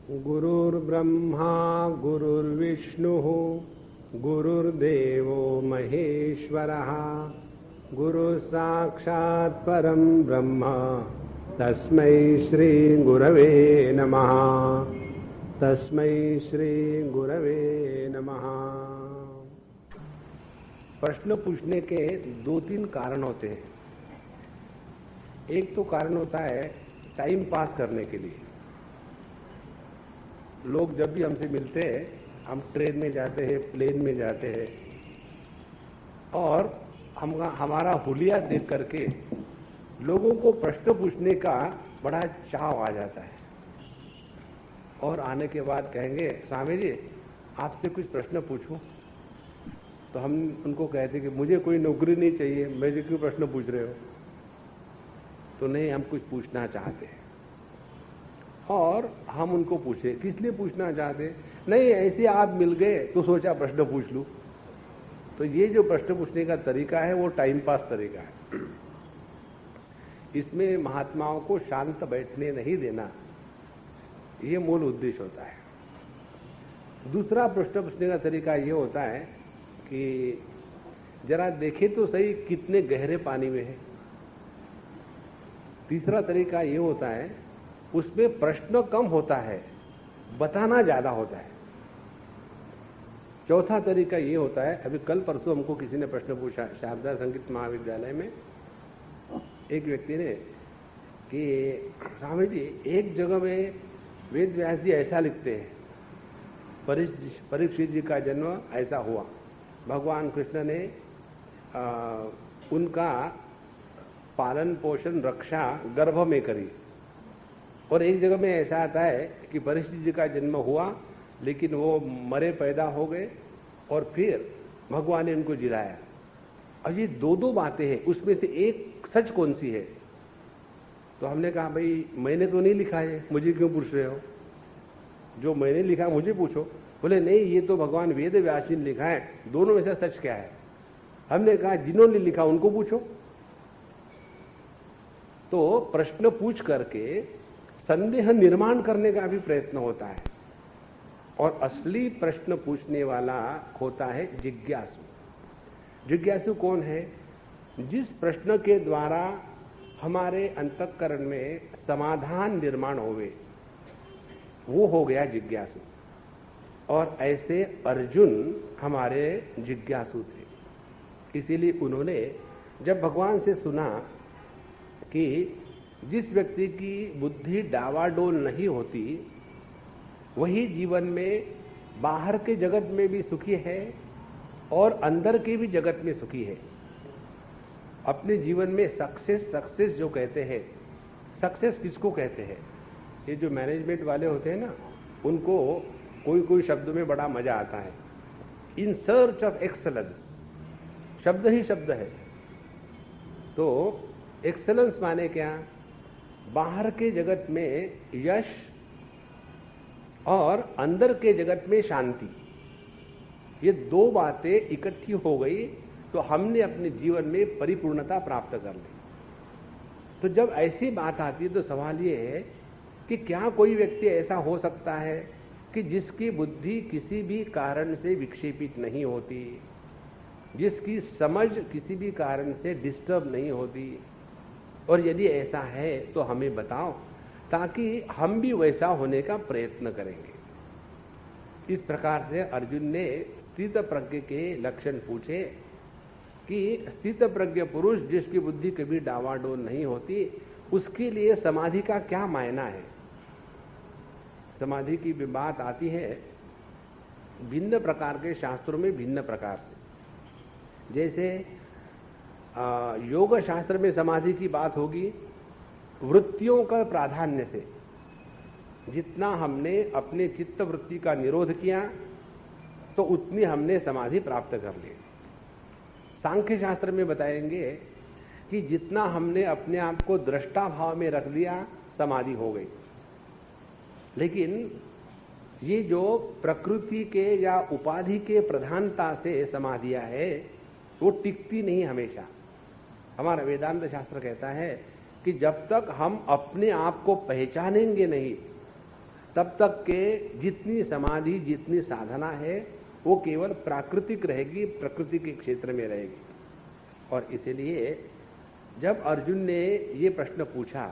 गुरुर्ब्रह्मा गुरुर्विष्णुः गुरुर्देवो महेश्वरः गुरुः साक्षात् परं ब्रह्म तस्मै श्री गुरवे नमः। तस्मै श्री गुरवे नमः। प्रश्न पूछने के दो तीन कारण होते हैं। एक तो कारण होता है टाइम पास करने के लिए। लोग जब भी हमसे मिलते हैं, हम ट्रेन में जाते हैं, प्लेन में जाते हैं, और हमारा हुलिया देख करके लोगों को प्रश्न पूछने का बड़ा चाव आ जाता है। और आने के बाद कहेंगे, स्वामी जी आपसे कुछ प्रश्न पूछूं? तो हम उनको कहते कि मुझे कोई नौकरी नहीं चाहिए, मुझे क्यों प्रश्न पूछ रहे हो? तो नहीं, हम कुछ पूछना चाहते हैं। और हम उनको पूछे, किस लिए पूछना चाहते? नहीं, ऐसे आप मिल गए तो सोचा प्रश्न पूछ लूं। तो ये जो प्रश्न पूछने का तरीका है वो टाइम पास तरीका है। इसमें महात्माओं को शांत बैठने नहीं देना, ये मूल उद्देश्य होता है। दूसरा प्रश्न पूछने का तरीका ये होता है कि जरा देखे तो सही कितने गहरे पानी में है। तीसरा तरीका ये होता है, उसमें प्रश्न कम होता है, बताना ज्यादा होता है। चौथा तरीका ये होता है, अभी कल परसों हमको किसी ने प्रश्न पूछा शारदा संगीत महाविद्यालय में, एक व्यक्ति ने कि स्वामी जी एक जगह में वेद व्यास जी ऐसा लिखते हैं, परीक्षित जी का जन्म ऐसा हुआ, भगवान कृष्ण ने उनका पालन पोषण रक्षा गर्भ में करी। और एक जगह में ऐसा आता है कि परीक्षित जी का जन्म हुआ लेकिन वो मरे पैदा हो गए और फिर भगवान ने उनको जिलाया। अब ये दो बातें हैं, उसमें से एक सच कौन सी है? तो हमने कहा भाई मैंने तो नहीं लिखा है, मुझे क्यों पूछ रहे हो? जो मैंने लिखा मुझे पूछो। बोले नहीं, ये तो भगवान वेद व्यास जी ने लिखा है, दोनों में से सच क्या है? हमने कहा जिन्होंने लिखा उनको पूछो। तो प्रश्न पूछ करके संदेह निर्माण करने का भी प्रयत्न होता है। और असली प्रश्न पूछने वाला होता है जिज्ञासु। जिज्ञासु कौन है? जिस प्रश्न के द्वारा हमारे अंतःकरण में समाधान निर्माण होवे, वो हो गया जिज्ञासु। और ऐसे अर्जुन हमारे जिज्ञासु थे। इसीलिए उन्होंने जब भगवान से सुना कि जिस व्यक्ति की बुद्धि डावाडोल नहीं होती वही जीवन में बाहर के जगत में भी सुखी है और अंदर के भी जगत में सुखी है। अपने जीवन में सक्सेस जो कहते हैं, सक्सेस किसको कहते हैं? ये जो मैनेजमेंट वाले होते हैं ना, उनको कोई शब्द में बड़ा मजा आता है। इन सर्च ऑफ एक्सेलेंस, शब्द ही शब्द है। तो एक्सेलेंस माने क्या? बाहर के जगत में यश और अंदर के जगत में शांति। ये दो बातें इकट्ठी हो गई तो हमने अपने जीवन में परिपूर्णता प्राप्त कर ली। तो जब ऐसी बात आती है तो सवाल ये है कि क्या कोई व्यक्ति ऐसा हो सकता है कि जिसकी बुद्धि किसी भी कारण से विक्षेपित नहीं होती, जिसकी समझ किसी भी कारण से डिस्टर्ब नहीं होती? और यदि ऐसा है तो हमें बताओ, ताकि हम भी वैसा होने का प्रयत्न करेंगे। इस प्रकार से अर्जुन ने स्थित प्रज्ञ के लक्षण पूछे कि स्थित प्रज्ञ पुरुष जिसकी बुद्धि कभी डावाडोल नहीं होती, उसके लिए समाधि का क्या मायना है? समाधि की भी बात आती है भिन्न प्रकार के शास्त्रों में, भिन्न प्रकार से। जैसे योग शास्त्र में समाधि की बात होगी वृत्तियों का प्राधान्य से। जितना हमने अपने चित्त वृत्ति का निरोध किया तो उतनी हमने समाधि प्राप्त कर ली। सांख्य शास्त्र में बताएंगे कि जितना हमने अपने आप को दृष्टा भाव में रख दिया समाधि हो गई। लेकिन ये जो प्रकृति के या उपाधि के प्रधानता से समाधियां है वो टिकती नहीं हमेशा। हमारा वेदांत शास्त्र कहता है कि जब तक हम अपने आप को पहचानेंगे नहीं तब तक के जितनी समाधि, जितनी साधना है, वो केवल प्राकृतिक रहेगी, प्रकृति के क्षेत्र में रहेगी। और इसलिए जब अर्जुन ने ये प्रश्न पूछा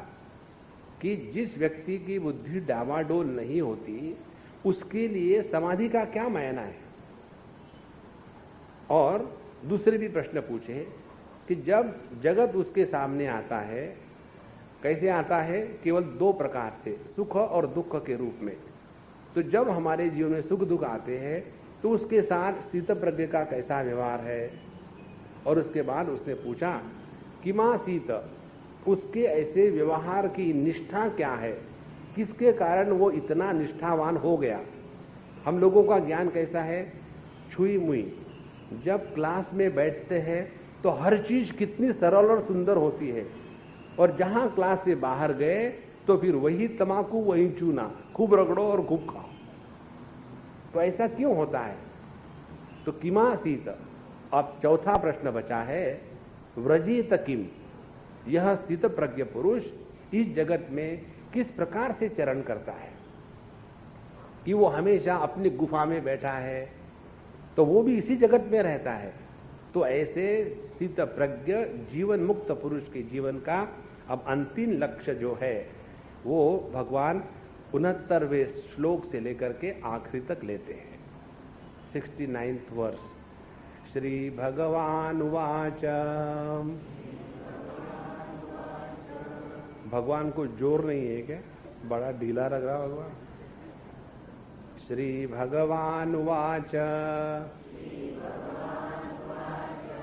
कि जिस व्यक्ति की बुद्धि डावाडोल नहीं होती, उसके लिए समाधि का क्या मायना है, और दूसरे भी प्रश्न पूछे कि जब जगत उसके सामने आता है, कैसे आता है? केवल दो प्रकार से, सुख और दुख के रूप में। तो जब हमारे जीवन में सुख दुख आते हैं तो उसके साथ स्थितप्रज्ञ का कैसा व्यवहार है? और उसके बाद उसने पूछा कि मां सीत, उसके ऐसे व्यवहार की निष्ठा क्या है, किसके कारण वो इतना निष्ठावान हो गया? हम लोगों का ज्ञान कैसा है? छुई मुई। जब क्लास में बैठते हैं तो हर चीज कितनी सरल और सुंदर होती है, और जहां क्लास से बाहर गए तो फिर वही तमाकू, वही चूना, खूब रगड़ो और खूब खाओ। तो ऐसा क्यों होता है? तो किमा सीत। अब चौथा प्रश्न बचा है, व्रजीत किम, यह स्थित प्रज्ञ पुरुष इस जगत में किस प्रकार से चरण करता है? कि वो हमेशा अपनी गुफा में बैठा है, तो वो भी इसी जगत में रहता है। तो ऐसे स्थित प्रज्ञ जीवन मुक्त पुरुष के जीवन का अब अंतिम लक्ष्य जो है, वो भगवान 69वें श्लोक से लेकर के आखिरी तक लेते हैं। 69th वर्ष। श्री भगवान वाच। भगवान को जोर नहीं है क्या? बड़ा ढीला लग रहा भगवान। श्री भगवान वाच।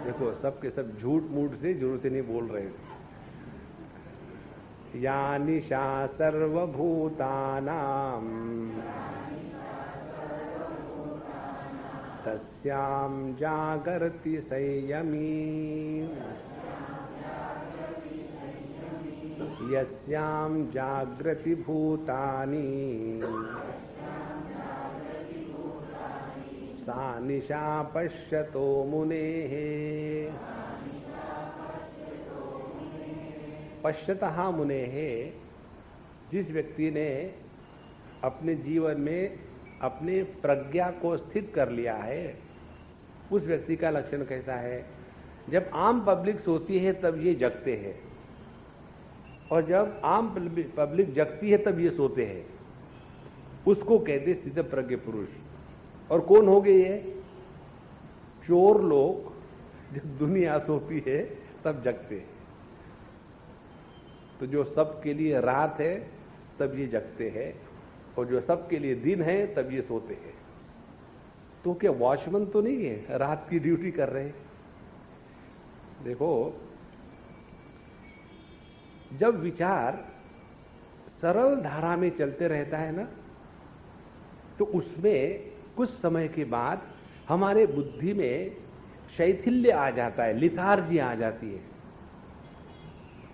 देखो सबके सब झूठ मूठ से जरूरत नहीं बोल रहे। या निशा सर्वभूतानां तस्यां जागर्ति संयमी यस्यां जागृति भूतानि सा निशा पश्यतो मुनेः। पश्यतः मुनेः, जिस व्यक्ति ने अपने जीवन में अपने प्रज्ञा को स्थित कर लिया है, उस व्यक्ति का लक्षण कैसा है? जब आम पब्लिक सोती है तब ये जगते हैं, और जब आम पब्लिक जगती है तब ये सोते हैं। उसको कहते स्थित प्रज्ञ पुरुष। और कौन हो गए ये? चोर लोग। जब दुनिया सोती है तब जगते हैं। तो जो सबके लिए रात है तब ये जगते हैं, और जो सबके लिए दिन है तब ये सोते हैं। तो क्या वॉचमैन तो नहीं है, रात की ड्यूटी कर रहे हैं? देखो, जब विचार सरल धारा में चलते रहता है ना, तो उसमें कुछ समय के बाद हमारे बुद्धि में शैथिल्य आ जाता है, लिथार्जी आ जाती है।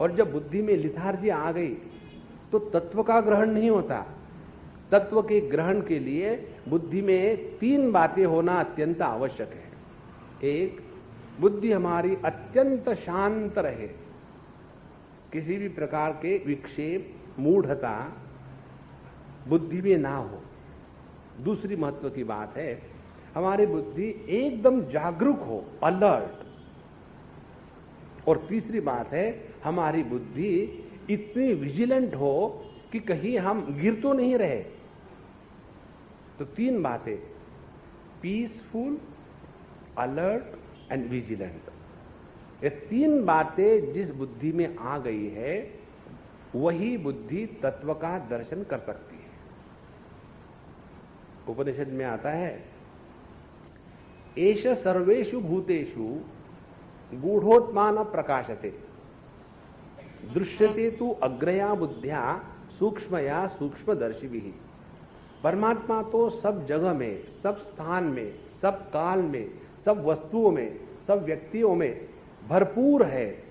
और जब बुद्धि में लिथार्जी आ गई तो तत्व का ग्रहण नहीं होता। तत्व के ग्रहण के लिए बुद्धि में तीन बातें होना अत्यंत आवश्यक है। एक, बुद्धि हमारी अत्यंत शांत रहे, किसी भी प्रकार के विक्षेप, मूढ़ता बुद्धि में ना हो। दूसरी महत्व की बात है, हमारी बुद्धि एकदम जागरूक हो, अलर्ट। और तीसरी बात है, हमारी बुद्धि इतनी विजिलेंट हो कि कहीं हम गिर तो नहीं रहे। तो तीन बातें, पीसफुल, अलर्ट एंड विजिलेंट। ये तीन बातें जिस बुद्धि में आ गई है, वही बुद्धि तत्व का दर्शन कर सकती है। उपनिषद में आता है, एष सर्वेषु भूतेषु गूढ़ोत्मान प्रकाशते दृश्यते तु अग्रया बुद्ध्या सूक्ष्मया सूक्ष्मदर्शिभिः। परमात्मा तो सब जगह में, सब स्थान में, सब काल में, सब वस्तुओं में, सब व्यक्तियों में भरपूर है,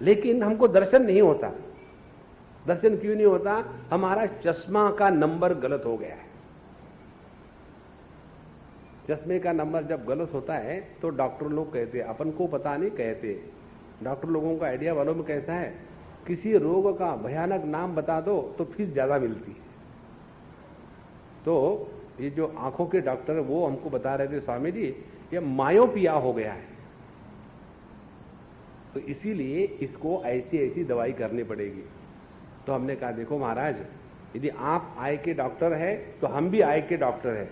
लेकिन हमको दर्शन नहीं होता। दर्शन क्यों नहीं होता? हमारा चश्मा का नंबर गलत हो गया है। चश्मे का नंबर जब गलत होता है तो डॉक्टर लोग कहते हैं, अपन को पता नहीं कहते, डॉक्टर लोगों का आइडिया वालों में कैसा है, किसी रोग का भयानक नाम बता दो तो फीस ज्यादा मिलती है। तो ये जो आंखों के डॉक्टर वो हमको बता रहे थे, स्वामी जी ये मायोपिया हो गया है, तो इसीलिए इसको ऐसी ऐसी दवाई करनी पड़ेगी। तो हमने कहा देखो महाराज, यदि आप आई के डॉक्टर है तो हम भी आई के डॉक्टर है,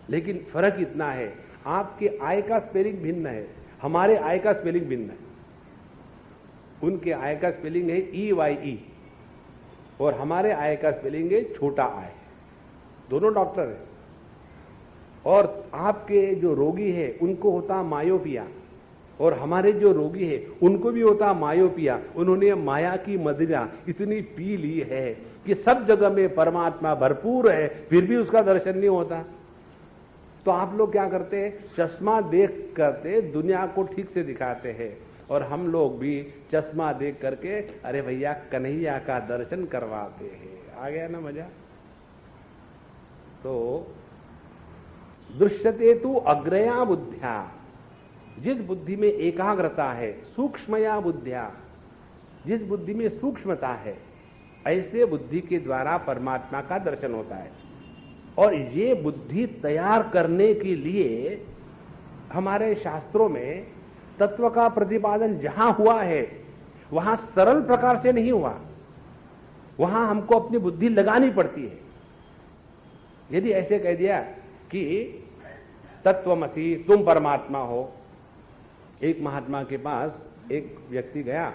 लेकिन फर्क इतना है आपके आई का स्पेलिंग भिन्न है, हमारे आई का स्पेलिंग भिन्न है। उनके आई का स्पेलिंग है EYE और हमारे आई का स्पेलिंग है छोटा आई। दोनों डॉक्टर हैं। और आपके जो रोगी है उनको होता मायोपिया और हमारे जो रोगी है उनको भी होता मायोपिया। उन्होंने माया की मदिरा इतनी पी ली है कि सब जगह में परमात्मा भरपूर है, फिर भी उसका दर्शन नहीं होता। तो आप लोग क्या करते हैं, चश्मा देख करके दुनिया को ठीक से दिखाते हैं, और हम लोग भी चश्मा देख करके अरे भैया कन्हैया का दर्शन करवाते हैं। आ गया ना मजा। तो दृश्यते तु अग्रया बुद्ध्या, जिस बुद्धि में एकाग्रता है, सूक्ष्मया बुद्ध्या, जिस बुद्धि में सूक्ष्मता है, ऐसे बुद्धि के द्वारा परमात्मा का दर्शन होता है। और ये बुद्धि तैयार करने के लिए हमारे शास्त्रों में तत्व का प्रतिपादन जहां हुआ है वहां सरल प्रकार से नहीं हुआ, वहां हमको अपनी बुद्धि लगानी पड़ती है। यदि ऐसे कह दिया कि तत्वमसि तुम परमात्मा हो, एक महात्मा के पास एक व्यक्ति गया,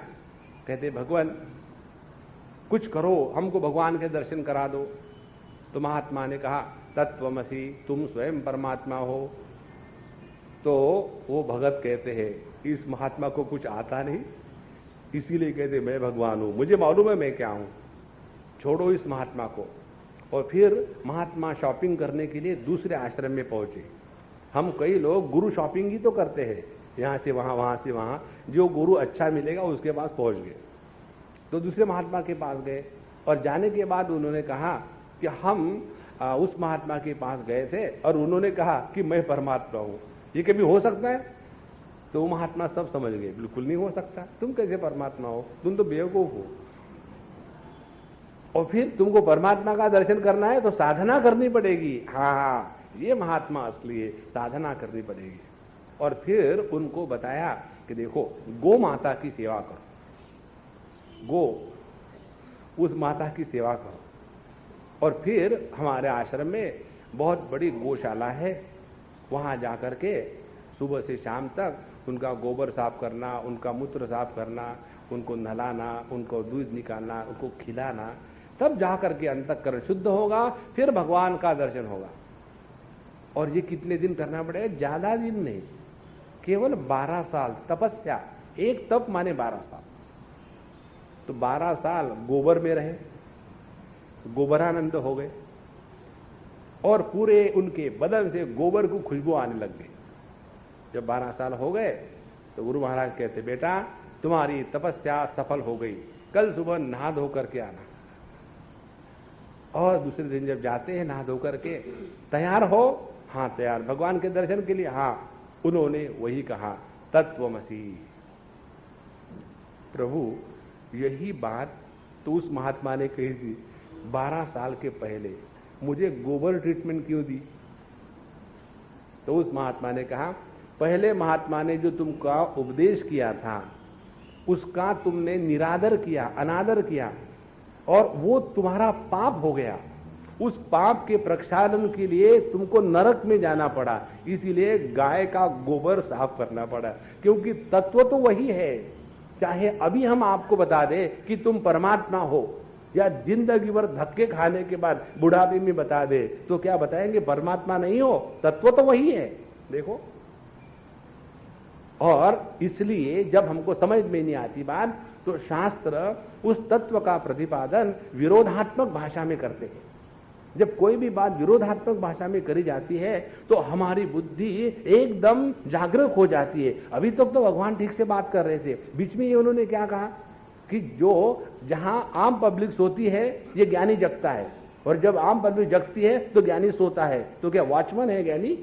कहते भगवान कुछ करो, हमको भगवान के दर्शन करा दो। तो महात्मा ने कहा तत्वमसि तुम स्वयं परमात्मा हो। तो वो भगत कहते हैं इस महात्मा को कुछ आता नहीं, इसीलिए कहते मैं भगवान हूं, मुझे मालूम है मैं क्या हूं, छोड़ो इस महात्मा को। और फिर महात्मा शॉपिंग करने के लिए दूसरे आश्रम में पहुंचे। हम कई लोग गुरु शॉपिंग ही तो करते हैं, यहां से वहां, वहां से वहां, जो गुरु अच्छा मिलेगा उसके पास पहुंच गए। तो दूसरे महात्मा के पास गए और जाने के बाद उन्होंने कहा कि हम उस महात्मा के पास गए थे और उन्होंने कहा कि मैं परमात्मा हूं, ये कभी हो सकता है? तो वो महात्मा सब समझ गए बिल्कुल नहीं हो सकता, तुम कैसे परमात्मा हो, तुम तो बेवकूफ हो। और फिर तुमको परमात्मा का दर्शन करना है तो साधना करनी पड़ेगी। हाँ, ये महात्मा असली है, साधना करनी पड़ेगी। और फिर उनको बताया कि देखो गो माता की सेवा करो, गो उस माता की सेवा करो। और फिर हमारे आश्रम में बहुत बड़ी गौशाला है, वहां जाकर के सुबह से शाम तक उनका गोबर साफ करना, उनका मूत्र साफ करना, उनको नहलाना, उनको दूध निकालना, उनको खिलाना, तब जाकर के अंतःकरण शुद्ध होगा, फिर भगवान का दर्शन होगा। और ये कितने दिन करना पड़ेगा? ज्यादा दिन नहीं, केवल 12 साल तपस्या। एक तप माने 12 साल। तो 12 साल गोबर में रहे, गोबरानंद हो गए और पूरे उनके बदन से गोबर को खुशबू आने लग गई। जब 12 साल हो गए तो गुरु महाराज कहते बेटा तुम्हारी तपस्या सफल हो गई, कल सुबह नहा धो करके आना। और दूसरे दिन जब जाते हैं नहा धो करके, तैयार हो? हाँ तैयार, भगवान के दर्शन के लिए? हाँ। उन्होंने वही कहा तत्वमसि। प्रभु यही बात तो उस महात्मा ने कही थी 12 साल के पहले, मुझे गोबर ट्रीटमेंट क्यों दी? तो उस महात्मा ने कहा पहले महात्मा ने जो तुमका उपदेश किया था उसका तुमने निरादर किया, अनादर किया, और वो तुम्हारा पाप हो गया। उस पाप के प्रक्षालन के लिए तुमको नरक में जाना पड़ा, इसीलिए गाय का गोबर साफ करना पड़ा, क्योंकि तत्व तो वही है। चाहे अभी हम आपको बता दें कि तुम परमात्मा हो, या जिंदगी भर धक्के खाने के बाद बुढ़ापे में बता दे, तो क्या बताएंगे परमात्मा नहीं हो? तत्व तो वही है। देखो, और इसलिए जब हमको समझ में नहीं आती बात, तो शास्त्र उस तत्व का प्रतिपादन विरोधात्मक भाषा में करते हैं। जब कोई भी बात विरोधात्मक भाषा में करी जाती है तो हमारी बुद्धि एकदम जागरूक हो जाती है। अभी तक तो भगवान ठीक से बात कर रहे थे, बीच में ये उन्होंने क्या कहा कि जो जहां आम पब्लिक सोती है ये ज्ञानी जगता है, और जब आम पब्लिक जगती है तो ज्ञानी सोता है। तो क्या वॉचमैन है ज्ञानी?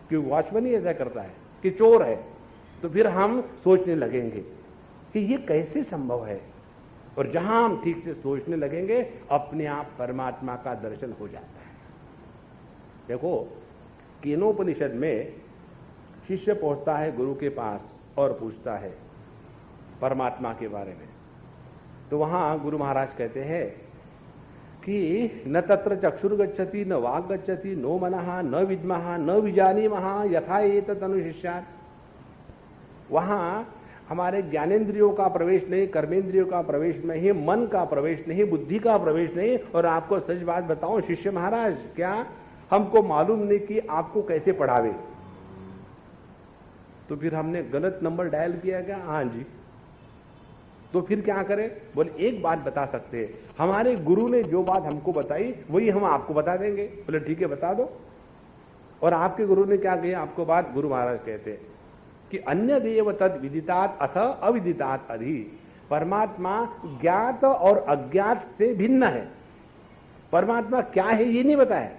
कि वॉचमैन ही ऐसा करता है कि चोर है? तो फिर हम सोचने लगेंगे कि ये कैसे संभव है। और जहां हम ठीक से सोचने लगेंगे अपने आप परमात्मा का दर्शन हो जाता है। देखो, केनोपनिषद में शिष्य पहुंचता है गुरु के पास और पूछता है परमात्मा के बारे में। तो वहां गुरु महाराज कहते हैं कि न तत्र चक्षुर गच्छति न वाग गच्छति नो मनः न विद्मः न विजानीमः यथा एतत् अनुशिष्यात्। वहां हमारे ज्ञानेंद्रियों का प्रवेश नहीं, कर्मेंद्रियों का प्रवेश नहीं, मन का प्रवेश नहीं, बुद्धि का प्रवेश नहीं। और आपको सच बात बताऊं शिष्य महाराज, क्या हमको मालूम नहीं कि आपको कैसे पढ़ावे? तो फिर हमने गलत नंबर डायल किया क्या? हाँ जी। तो फिर क्या करें? बोले एक बात बता सकते हैं, हमारे गुरु ने जो बात हमको बताई वही हम आपको बता देंगे। बोले ठीक है, बता दो। और आपके गुरु ने क्या कही आपको बात? गुरु महाराज कहते हैं कि अन्य देव तद विदितात् अथ अविदितात् अधि। परमात्मा ज्ञात और अज्ञात से भिन्न है। परमात्मा क्या है ये नहीं बताया।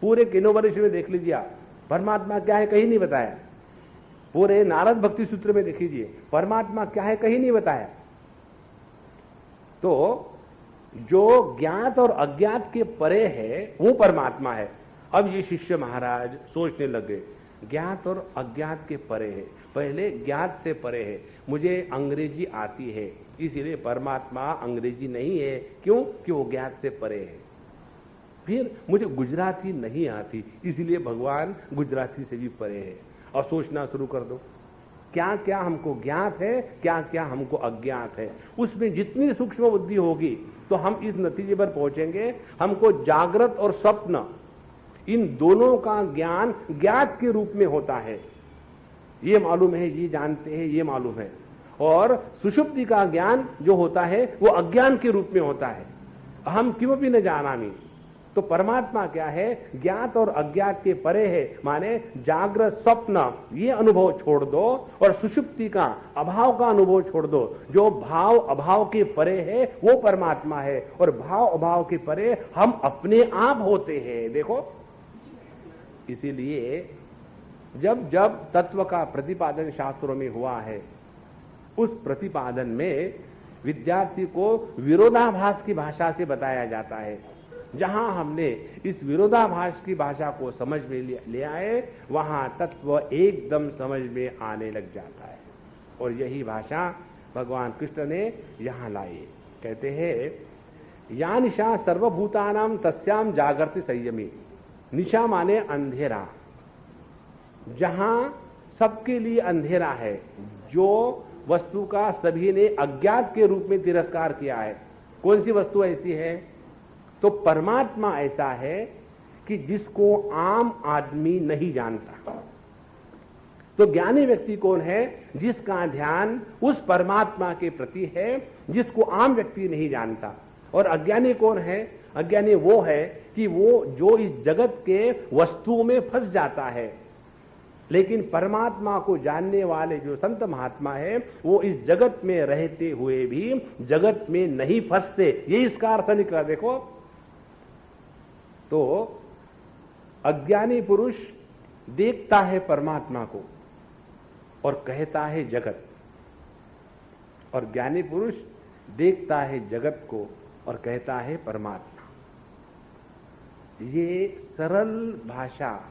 पूरे केनोपनिषद में देख लीजिए आप, परमात्मा क्या है कहीं नहीं बताया। पूरे नारद भक्ति सूत्र में देख लीजिए, परमात्मा क्या है कहीं नहीं बताया। तो जो ज्ञात और अज्ञात के परे है वो परमात्मा है। अब ये शिष्य महाराज सोचने लगे, ज्ञात और अज्ञात के परे है, पहले ज्ञात से परे है। मुझे अंग्रेजी आती है इसीलिए परमात्मा अंग्रेजी नहीं है। क्यों? कि वो ज्ञात से परे है। फिर मुझे गुजराती नहीं आती इसलिए भगवान गुजराती से भी परे है। और सोचना शुरू कर दो, क्या क्या हमको ज्ञात है, क्या क्या हमको अज्ञात है। उसमें जितनी सूक्ष्म बुद्धि होगी तो हम इस नतीजे पर पहुंचेंगे, हमको जागृत और स्वप्न इन दोनों का ज्ञान ज्ञात के रूप में होता है। ये मालूम है, ये जानते हैं, ये मालूम है। और सुषुप्ति का ज्ञान जो होता है वो अज्ञान के रूप में होता है। हम क्यों भी न जानामी। तो परमात्मा क्या है? ज्ञात और अज्ञात के परे है, माने जागृत स्वप्न ये अनुभव छोड़ दो और सुषुप्ति का अभाव का अनुभव छोड़ दो। जो भाव अभाव के परे है वो परमात्मा है और भाव अभाव के परे हम अपने आप होते हैं। देखो, इसीलिए जब जब तत्व का प्रतिपादन शास्त्रों में हुआ है उस प्रतिपादन में विद्यार्थी को विरोधाभास की भाषा से बताया जाता है। जहां हमने इस विरोधाभास की भाषा को समझ में ले आए वहां तत्व एकदम समझ में आने लग जाता है। और यही भाषा भगवान कृष्ण ने यहां लाई। कहते हैं या निशा सर्वभूतानाम तस्याम जागृति संयमी। निशा माने अंधेरा, जहां सबके लिए अंधेरा है, जो वस्तु का सभी ने अज्ञात के रूप में तिरस्कार किया है। कौन सी वस्तु ऐसी है? तो परमात्मा ऐसा है कि जिसको आम आदमी नहीं जानता। तो ज्ञानी व्यक्ति कौन है? जिसका ध्यान उस परमात्मा के प्रति है जिसको आम व्यक्ति नहीं जानता। और अज्ञानी कौन है? अज्ञानी वो है कि वो जो इस जगत के वस्तुओं में फंस जाता है। लेकिन परमात्मा को जानने वाले जो संत महात्मा है वो इस जगत में रहते हुए भी जगत में नहीं फंसते। ये इसका अर्थ निकला। देखो, तो अज्ञानी पुरुष देखता है परमात्मा को और कहता है जगत, और ज्ञानी पुरुष देखता है जगत को और कहता है परमात्मा। ये सरल भाषा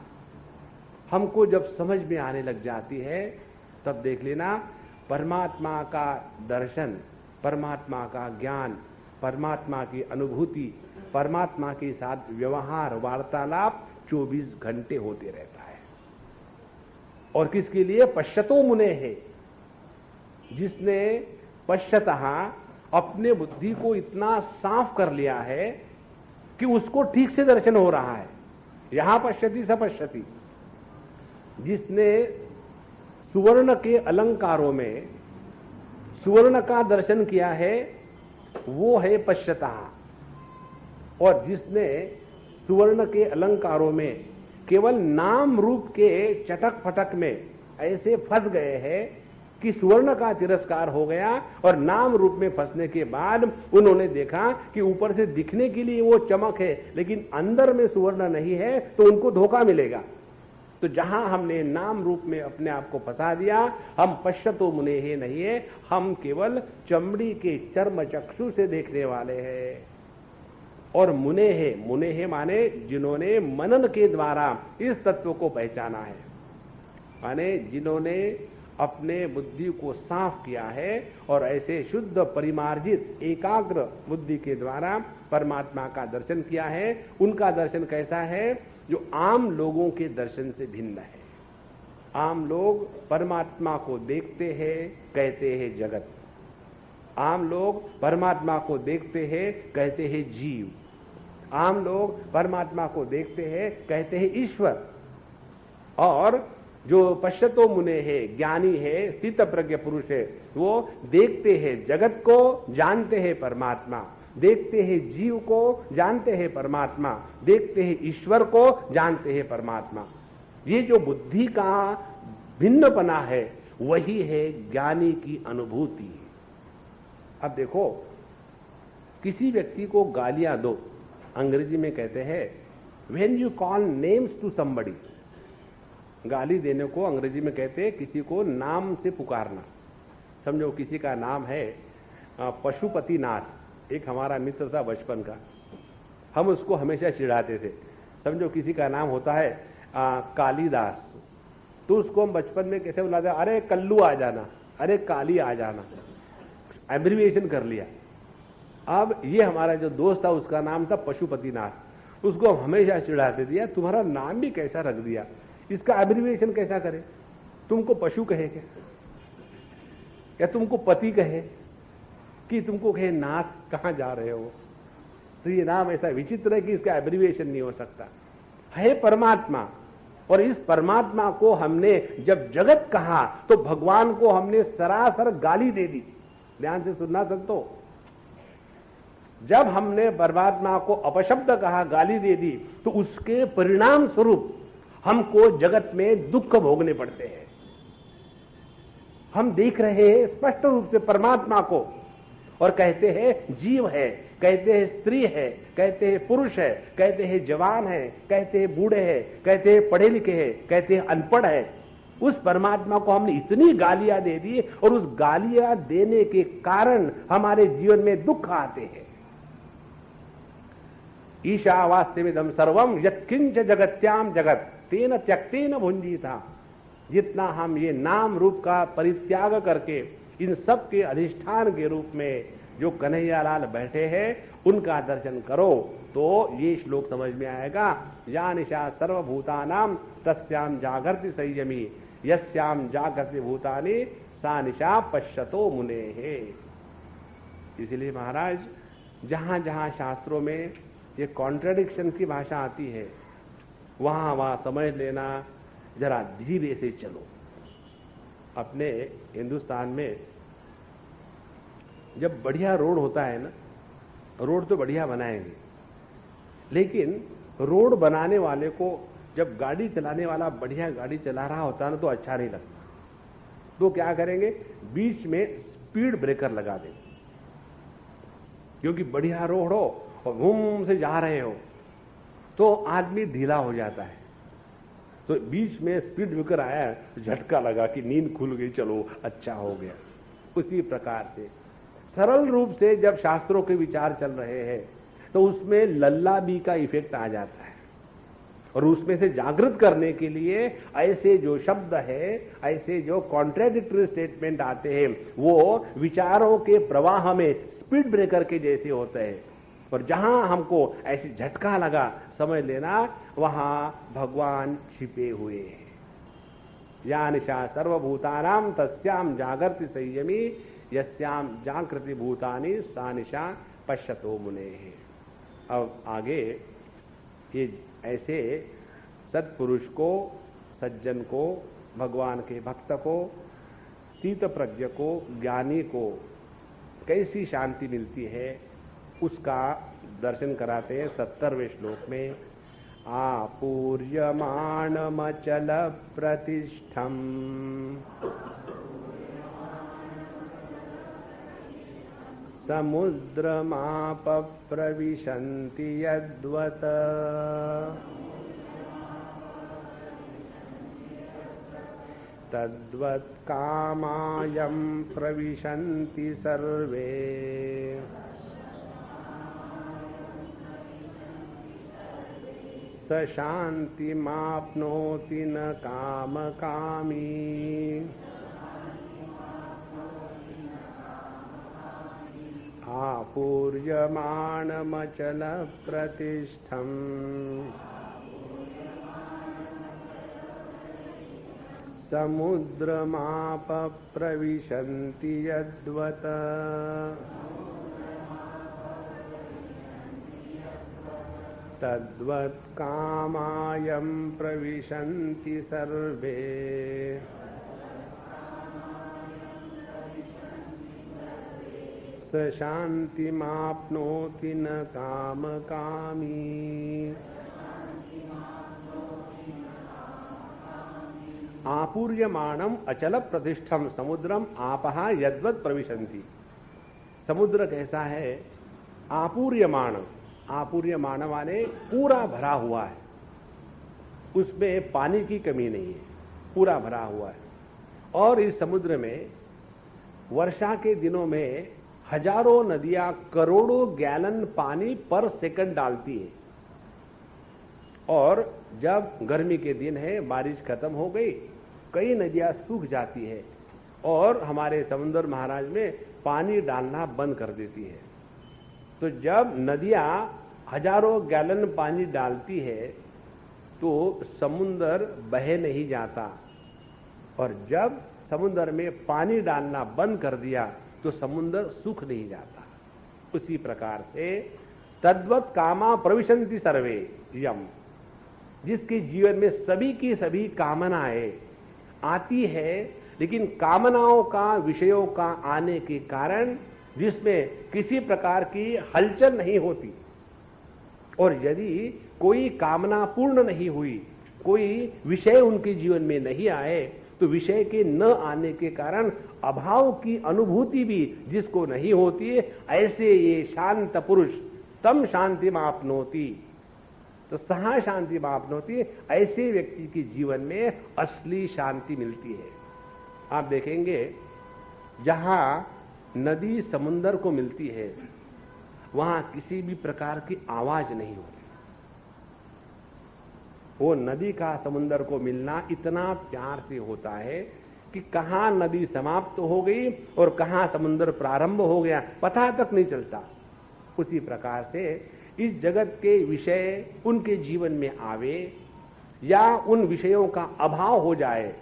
हमको जब समझ में आने लग जाती है तब देख लेना परमात्मा का दर्शन, परमात्मा का ज्ञान, परमात्मा की अनुभूति, परमात्मा के साथ व्यवहार वार्तालाप 24 घंटे होते रहता है। और किसके लिए? पश्यतो मुने है, जिसने पश्यतः अपने बुद्धि को इतना साफ कर लिया है कि उसको ठीक से दर्शन हो रहा है। यहां पश्यति स पश्यति। जिसने सुवर्ण के अलंकारों में सुवर्ण का दर्शन किया है वो है पश्यतः। और जिसने सुवर्ण के अलंकारों में केवल नाम रूप के चटक फटक में ऐसे फंस गए हैं कि सुवर्ण का तिरस्कार हो गया और नाम रूप में फंसने के बाद उन्होंने देखा कि ऊपर से दिखने के लिए वो चमक है लेकिन अंदर में सुवर्ण नहीं है, तो उनको धोखा मिलेगा। तो जहां हमने नाम रूप में अपने आप को फंसा दिया, हम पश्यतो मुनेहे नहीं है, हम केवल चमड़ी के चर्म चक्षु से देखने वाले हैं। और मुनेहे माने जिन्होंने मनन के द्वारा इस तत्व को पहचाना है, माने जिन्होंने अपने बुद्धि को साफ किया है और ऐसे शुद्ध परिमार्जित एकाग्र बुद्धि के द्वारा परमात्मा का दर्शन किया है। उनका दर्शन कैसा है? जो आम लोगों के दर्शन से भिन्न है। आम लोग परमात्मा को देखते हैं, कहते हैं जगत। आम लोग परमात्मा को देखते हैं, कहते हैं जीव। आम लोग परमात्मा को देखते हैं, कहते हैं ईश्वर। और जो पश्यतो मुने है, ज्ञानी है, स्थित प्रज्ञ पुरुष है, वो देखते हैं जगत को, जानते हैं परमात्मा, देखते हैं जीव को, जानते हैं परमात्मा, देखते हैं ईश्वर को, जानते हैं परमात्मा। ये जो बुद्धि का भिन्नपना है, वही है ज्ञानी की अनुभूति। अब देखो, किसी व्यक्ति को गालियां दो, अंग्रेजी में कहते हैं when you call names to somebody. गाली देने को अंग्रेजी में कहते हैं किसी को नाम से पुकारना। समझो किसी का नाम है पशुपति नाथ, एक हमारा मित्र था बचपन का, हम उसको हमेशा चिढ़ाते थे। समझो किसी का नाम होता है कालीदास, तो उसको हम बचपन में कैसे बुलाते, अरे कल्लू आ जाना, अरे काली आ जाना, एब्रिविएशन कर लिया। अब ये हमारा जो दोस्त था उसका नाम था पशुपति नाथ, उसको हम हमेशा चिढ़ाते दिया, तुम्हारा नाम भी कैसा रख दिया, इसका एब्रिविएशन कैसा करे, तुमको पशु कहे क्या, या तुमको पति कहे, कि तुमको कहे नाथ, कहां जा रहे हो। तो ये नाम ऐसा विचित्र है कि इसका एब्रिविएशन नहीं हो सकता। है परमात्मा, और इस परमात्मा को हमने जब जगत कहा तो भगवान को हमने सरासर गाली दे दी। ध्यान से सुनना संतो, जब हमने परमात्मा को अपशब्द कहा, गाली दे दी, तो उसके परिणाम स्वरूप हमको जगत में दुख भोगने पड़ते हैं। हम देख रहे हैं स्पष्ट रूप से परमात्मा को, और कहते हैं जीव है, कहते हैं स्त्री है, कहते हैं पुरुष है, कहते हैं जवान है, कहते हैं बूढ़े हैं, कहते हैं पढ़े लिखे हैं, कहते हैं अनपढ़ है। उस परमात्मा को हमने इतनी गालियां दे दी, और उस गालियां देने के कारण हमारे जीवन में दुख आते हैं। ईशावास्यमिदं सर्वम यत्किंच जगत्याम जगत तेन त्यक्तेन भुंजी था। जितना हम ये नाम रूप का परित्याग करके इन सब के अधिष्ठान के रूप में जो कन्हैयालाल बैठे हैं, उनका दर्शन करो, तो ये श्लोक समझ में आएगा। या निशा सर्वभूतानां तस्याम जागर्ति संयमी, यस्याम जागर्ति भूतानि सा निशा पश्यतो मुनेः। इसलिए महाराज, जहां जहां शास्त्रों में ये कॉन्ट्रडिक्शन की भाषा आती है, वहां समझ लेना, जरा धीरे से चलो। अपने हिंदुस्तान में जब बढ़िया रोड होता है ना, रोड तो बढ़िया बनाएंगे, लेकिन रोड बनाने वाले को जब गाड़ी चलाने वाला बढ़िया गाड़ी चला रहा होता है ना, तो अच्छा नहीं लगता। तो क्या करेंगे, बीच में स्पीड ब्रेकर लगा देंगे, क्योंकि बढ़िया रोड हो और घूम से जा रहे हो तो आदमी ढीला हो जाता है। तो बीच में स्पीड ब्रेकर आया, झटका लगा कि नींद खुल गई, चलो अच्छा हो गया। उसी प्रकार से सरल रूप से जब शास्त्रों के विचार चल रहे हैं, तो उसमें लल्ला बी का इफेक्ट आ जाता है, और उसमें से जागृत करने के लिए ऐसे जो शब्द है, ऐसे जो कॉन्ट्राडिक्टरी स्टेटमेंट आते हैं, वो विचारों के प्रवाह में स्पीड ब्रेकर के जैसे होते हैं। और जहां हमको ऐसी झटका लगा, समझ लेना वहां भगवान छिपे हुए हैं। या निशा सर्वभूतानां तस्याम जागर्ति संयमी, यस्याम जागृति भूतानि सा निशा पश्यतो मुनेः। अब आगे ये ऐसे सत्पुरुष को, सज्जन को, भगवान के भक्त को, स्थित प्रज्ञ को, ज्ञानी को कैसी शांति मिलती है, उसका दर्शन कराते हैं 70वें श्लोक में। आपूर्यमाणमचल प्रतिष्ठम् समुद्रमाप प्रविशन्ति यद्वत् तद्वत् कामायं प्रविशन्ति सर्वे स शान्तिमाप्नोति न कामकामी आपूर्यमाणमचलप्रतिष्ठम् समुद्रमाप प्रविशन्ति यद्वत् तद्वत् कामायं प्रविशन्ति सर्वे स शान्तिमाप्नोति न कामकामी आपूर्यमाणम अचल प्रतिष्ठम समुद्रम आपहा यद्वत् प्रविशन्ति। समुद्र कैसा है? आपूर्यमाण, आपूर्यमाण माने पूरा भरा हुआ है, उसमें पानी की कमी नहीं है, पूरा भरा हुआ है। और इस समुद्र में वर्षा के दिनों में हजारों नदियां करोड़ों गैलन पानी पर सेकंड डालती है। और जब गर्मी के दिन है, बारिश खत्म हो गई, कई नदियां सूख जाती है और हमारे समुद्र महाराज में पानी डालना बंद कर देती है। तो जब नदियां हजारों गैलन पानी डालती है तो समुद्र बह नहीं जाता, और जब समुद्र में पानी डालना बंद कर दिया तो समुद्र सूख नहीं जाता। उसी प्रकार से तद्वत् कामा प्रविशन्ति सर्वे यम, जिसके जीवन में सभी की सभी कामनाएं आती है, लेकिन कामनाओं का, विषयों का आने के कारण जिसमें किसी प्रकार की हलचल नहीं होती, और यदि कोई कामना पूर्ण नहीं हुई, कोई विषय उनके जीवन में नहीं आए, तो विषय के न आने के कारण अभाव की अनुभूति भी जिसको नहीं होती है, ऐसे ये शांत पुरुष तम शांति मापनोति, तो सहा शांति मापनोति, ऐसे व्यक्ति के जीवन में असली शांति मिलती है। आप देखेंगे जहां नदी समुद्र को मिलती है वहां किसी भी प्रकार की आवाज नहीं होती। वो नदी का समुद्र को मिलना इतना प्यार से होता है कि कहां नदी समाप्त हो गई और कहां समुद्र प्रारंभ हो गया पता तक नहीं चलता। उसी प्रकार से इस जगत के विषय उनके जीवन में आवे या उन विषयों का अभाव हो जाए,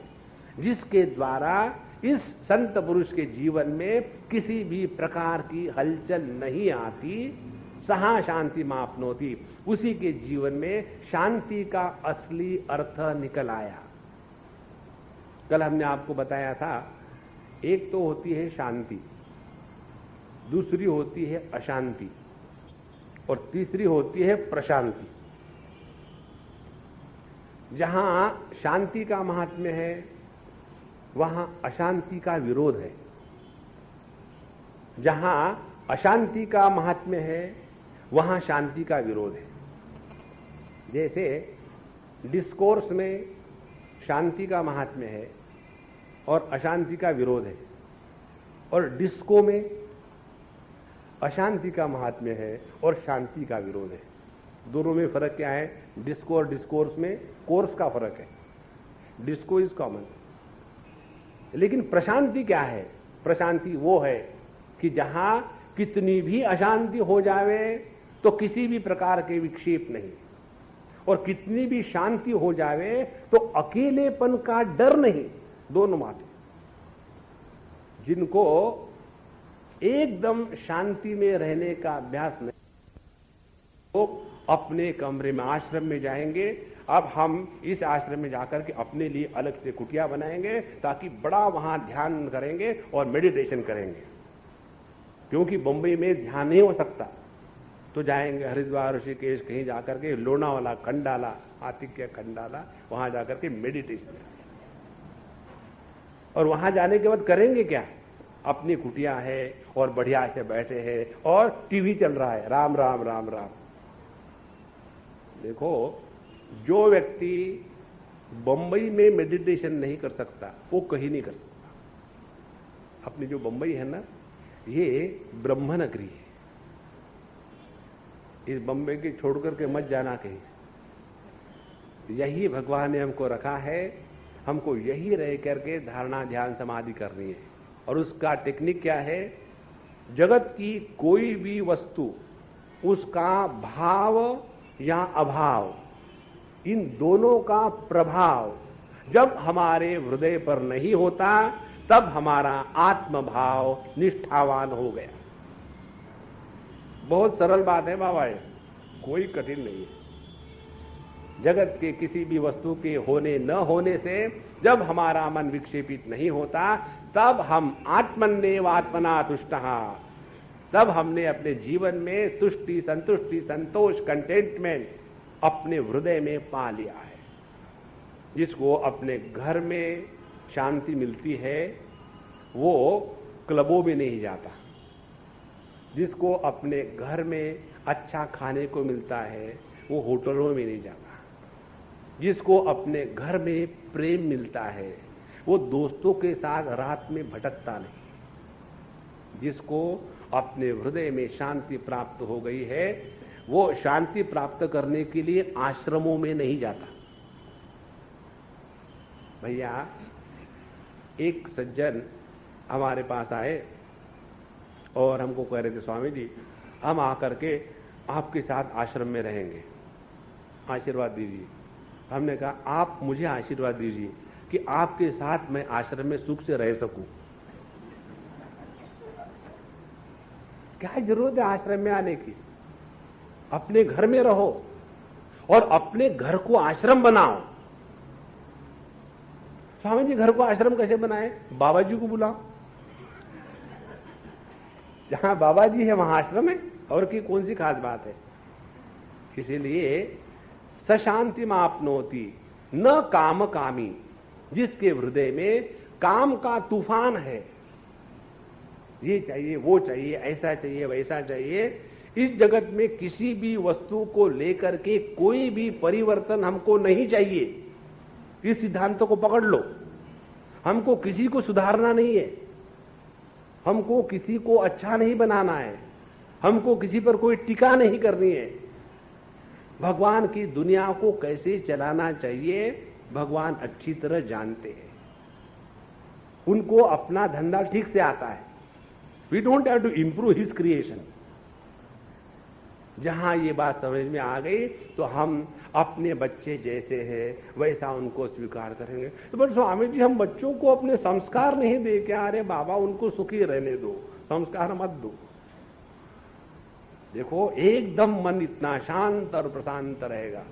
जिसके द्वारा इस संत पुरुष के जीवन में किसी भी प्रकार की हलचल नहीं आती, सहा शांति मापनोति, उसी के जीवन में शांति का असली अर्थ निकल आया। कल हमने आपको बताया था, एक तो होती है शांति, दूसरी होती है अशांति, और तीसरी होती है प्रशांति। जहां शांति का महात्म्य है वहां अशांति का विरोध है, जहां अशांति का महात्म्य है वहां शांति का विरोध है। जैसे डिस्कोर्स में शांति का महात्म्य है और अशांति का विरोध है, और डिस्को में अशांति का महात्म्य है और शांति का विरोध है। दोनों में फर्क क्या है? डिस्को और डिस्कोर्स में कोर्स का फर्क है। डिस्को इज कॉमन, लेकिन प्रशांति क्या है? प्रशांति वो है कि जहां कितनी भी अशांति हो जावे तो किसी भी प्रकार के विक्षेप नहीं, और कितनी भी शांति हो जावे तो अकेलेपन का डर नहीं। दोनों बातें। जिनको एकदम शांति में रहने का अभ्यास नहीं, तो अपने कमरे में, आश्रम में जाएंगे। अब हम इस आश्रम में जाकर के अपने लिए अलग से कुटिया बनाएंगे ताकि बड़ा वहां ध्यान करेंगे और मेडिटेशन करेंगे, क्योंकि बंबई में ध्यान नहीं हो सकता। तो जाएंगे हरिद्वार, ऋषिकेश, कहीं जाकर के लोनावाला, खंडाला, आतिक्य खंडाला, वहां जाकर के मेडिटेशन। और वहां जाने के बाद करेंगे क्या? अपनी कुटिया है और बढ़िया से बैठे हैं और टीवी चल रहा है, राम राम राम राम। देखो, जो व्यक्ति बंबई में मेडिटेशन नहीं कर सकता, वो कहीं नहीं कर सकता। अपनी जो बंबई है ना, ये ब्रह्म नगरी है। इस बंबई के छोड़ करके मत जाना कहीं। यही भगवान ने हमको रखा है, हमको यही रह करके धारणा ध्यान समाधि करनी है। और उसका टेक्निक क्या है? जगत की कोई भी वस्तु, उसका भाव या अभाव, इन दोनों का प्रभाव जब हमारे हृदय पर नहीं होता, तब हमारा आत्मभाव निष्ठावान हो गया। बहुत सरल बात है बाबा, कोई कठिन नहीं है। जगत के किसी भी वस्तु के होने न होने से जब हमारा मन विक्षेपित नहीं होता, तब हम आत्मन्नेव आत्मना तुष्टः, तब हमने अपने जीवन में तुष्टि, संतुष्टि, संतोष, कंटेंटमेंट अपने हृदय में पा लिया है। जिसको अपने घर में शांति मिलती है, वो क्लबों में नहीं जाता। जिसको अपने घर में अच्छा खाने को मिलता है, वो होटलों में नहीं जाता। जिसको अपने घर में प्रेम मिलता है, वो दोस्तों के साथ रात में भटकता नहीं। जिसको अपने हृदय में शांति प्राप्त हो गई है, वो शांति प्राप्त करने के लिए आश्रमों में नहीं जाता। भैया, एक सज्जन हमारे पास आए और हमको कह रहे थे, स्वामी जी हम आकर के आपके साथ आश्रम में रहेंगे, आशीर्वाद दीजिए। हमने कहा आप मुझे आशीर्वाद दीजिए कि आपके साथ मैं आश्रम में सुख से रह सकूं। क्या जरूरत है आश्रम में आने की? अपने घर में रहो और अपने घर को आश्रम बनाओ। स्वामी जी घर को आश्रम कैसे बनाए? बाबा जी को बुलाओ। जहां बाबा जी है वहां आश्रम है, और की कौन सी खास बात है? इसीलिए सशांति मापनोति न काम कामी, जिसके हृदय में काम का तूफान है, ये चाहिए वो चाहिए, ऐसा चाहिए वैसा चाहिए, इस जगत में किसी भी वस्तु को लेकर के कोई भी परिवर्तन हमको नहीं चाहिए। इस सिद्धांतों को पकड़ लो। हमको किसी को सुधारना नहीं है, हमको किसी को अच्छा नहीं बनाना है, हमको किसी पर कोई टीका नहीं करनी है। भगवान की दुनिया को कैसे चलाना चाहिए भगवान अच्छी तरह जानते हैं। उनको अपना धंधा ठीक से आता है। We don't have to improve his creation. जहां ये बात समझ में आ गई तो हम अपने बच्चे जैसे हैं वैसा उनको स्वीकार करेंगे। तो बट स्वामी जी हम बच्चों को अपने संस्कार नहीं दे क्या? अरे बाबा उनको सुखी रहने दो, संस्कार मत दो। देखो एकदम मन इतना शांत और प्रशांत रहेगा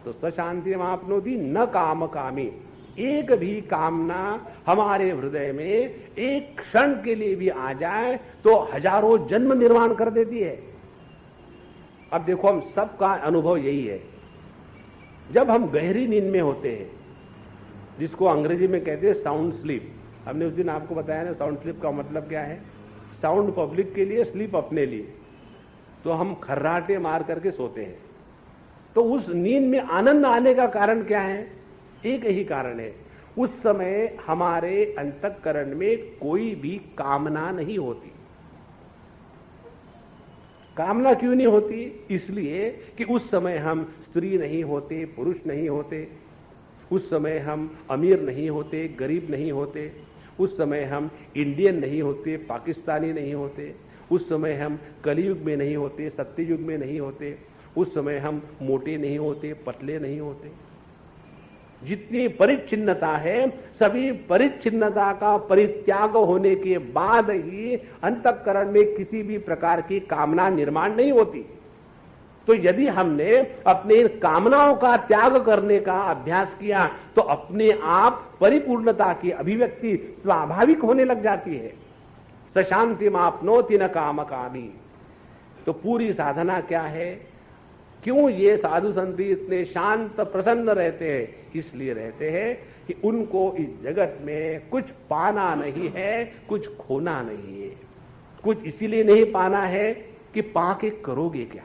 तो सशांति मापनोति न काम कामी, एक भी कामना हमारे हृदय में एक क्षण के लिए भी आ जाए तो हजारों जन्म निर्माण कर देती है। अब देखो हम सबका अनुभव यही है, जब हम गहरी नींद में होते हैं, जिसको अंग्रेजी में कहते हैं साउंड स्लीप। हमने उस दिन आपको बताया ना साउंड स्लीप का मतलब क्या है। साउंड पब्लिक के लिए, स्लीप अपने लिए। तो हम खर्राटे मार करके सोते हैं, तो उस नींद में आनंद आने का कारण क्या है? एक ही कारण है, उस समय हमारे अंतःकरण में कोई भी कामना नहीं होती। कामना क्यों नहीं होती? इसलिए कि उस समय हम स्त्री नहीं होते, पुरुष नहीं होते, उस समय हम अमीर नहीं होते, गरीब नहीं होते, उस समय हम इंडियन नहीं होते, पाकिस्तानी नहीं होते, उस समय हम कलयुग में नहीं होते, सत्ययुग में नहीं होते, उस समय हम मोटे नहीं होते, पतले नहीं होते। जितनी परिच्छिन्नता है, सभी परिच्छिन्नता का परित्याग होने के बाद ही अंतःकरण में किसी भी प्रकार की कामना निर्माण नहीं होती। तो यदि हमने अपने कामनाओं का त्याग करने का अभ्यास किया तो अपने आप परिपूर्णता की अभिव्यक्ति स्वाभाविक होने लग जाती है। सशांति मापनोति न काम कामी। तो पूरी साधना क्या है? क्यों ये साधु संत इतने शांत प्रसन्न रहते हैं? इसलिए रहते हैं कि उनको इस जगत में कुछ पाना नहीं है, कुछ खोना नहीं है। कुछ इसीलिए नहीं पाना है कि पाके करोगे क्या,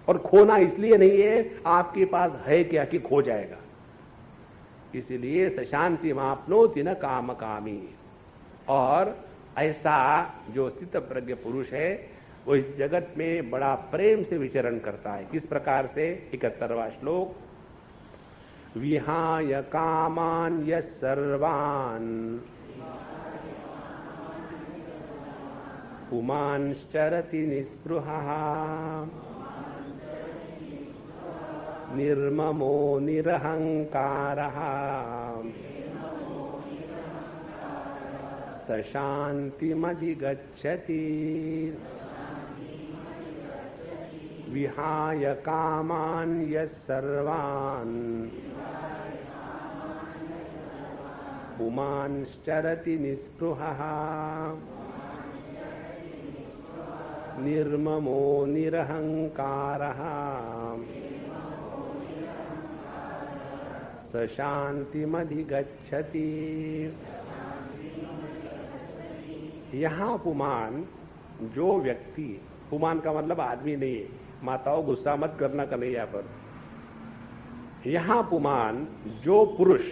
और खोना इसलिए नहीं है आपके पास है क्या कि खो जाएगा। इसलिए सशांति मापनोति न काम कामी। और ऐसा जो स्थित प्रज्ञ पुरुष है वो इस जगत में बड़ा प्रेम से विचरण करता है। किस प्रकार से? 71वां श्लोक, विहाय कामान यः सर्वान् पुमांश्चरति निःस्पृहः निर्ममो निरहंकारः स शान्तिमधिगच्छति। विहाय कामान् यः सर्वान् पुमांश्चरति निःस्पृहः निर्ममो निरहंकारः स शान्तिमधिगच्छति। यहां पुमान जो व्यक्ति, पुमान का मतलब आदमी नहीं है, माताओं गुस्सा मत करना कन्हैया पर। यहां पुमान जो पुरुष,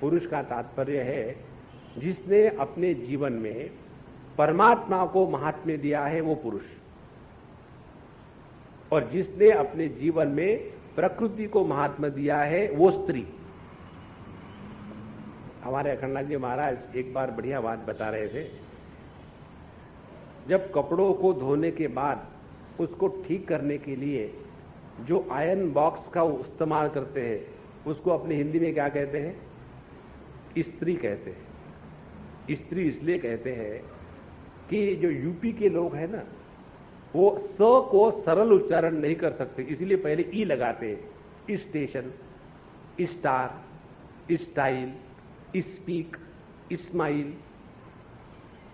पुरुष का तात्पर्य है जिसने अपने जीवन में परमात्मा को महात्म्य दिया है वो पुरुष, और जिसने अपने जीवन में प्रकृति को महात्म्य दिया है वो स्त्री। हमारे अखंडनाथ जी महाराज एक बार बढ़िया बात बता रहे थे। जब कपड़ों को धोने के बाद उसको ठीक करने के लिए जो आयरन बॉक्स का इस्तेमाल करते हैं उसको अपने हिंदी में क्या कहते हैं? स्त्री कहते हैं। स्त्री इसलिए कहते हैं कि जो यूपी के लोग हैं ना, वो स को सरल उच्चारण नहीं कर सकते, इसलिए पहले ई लगाते हैं। Station, star, style, speak, smile.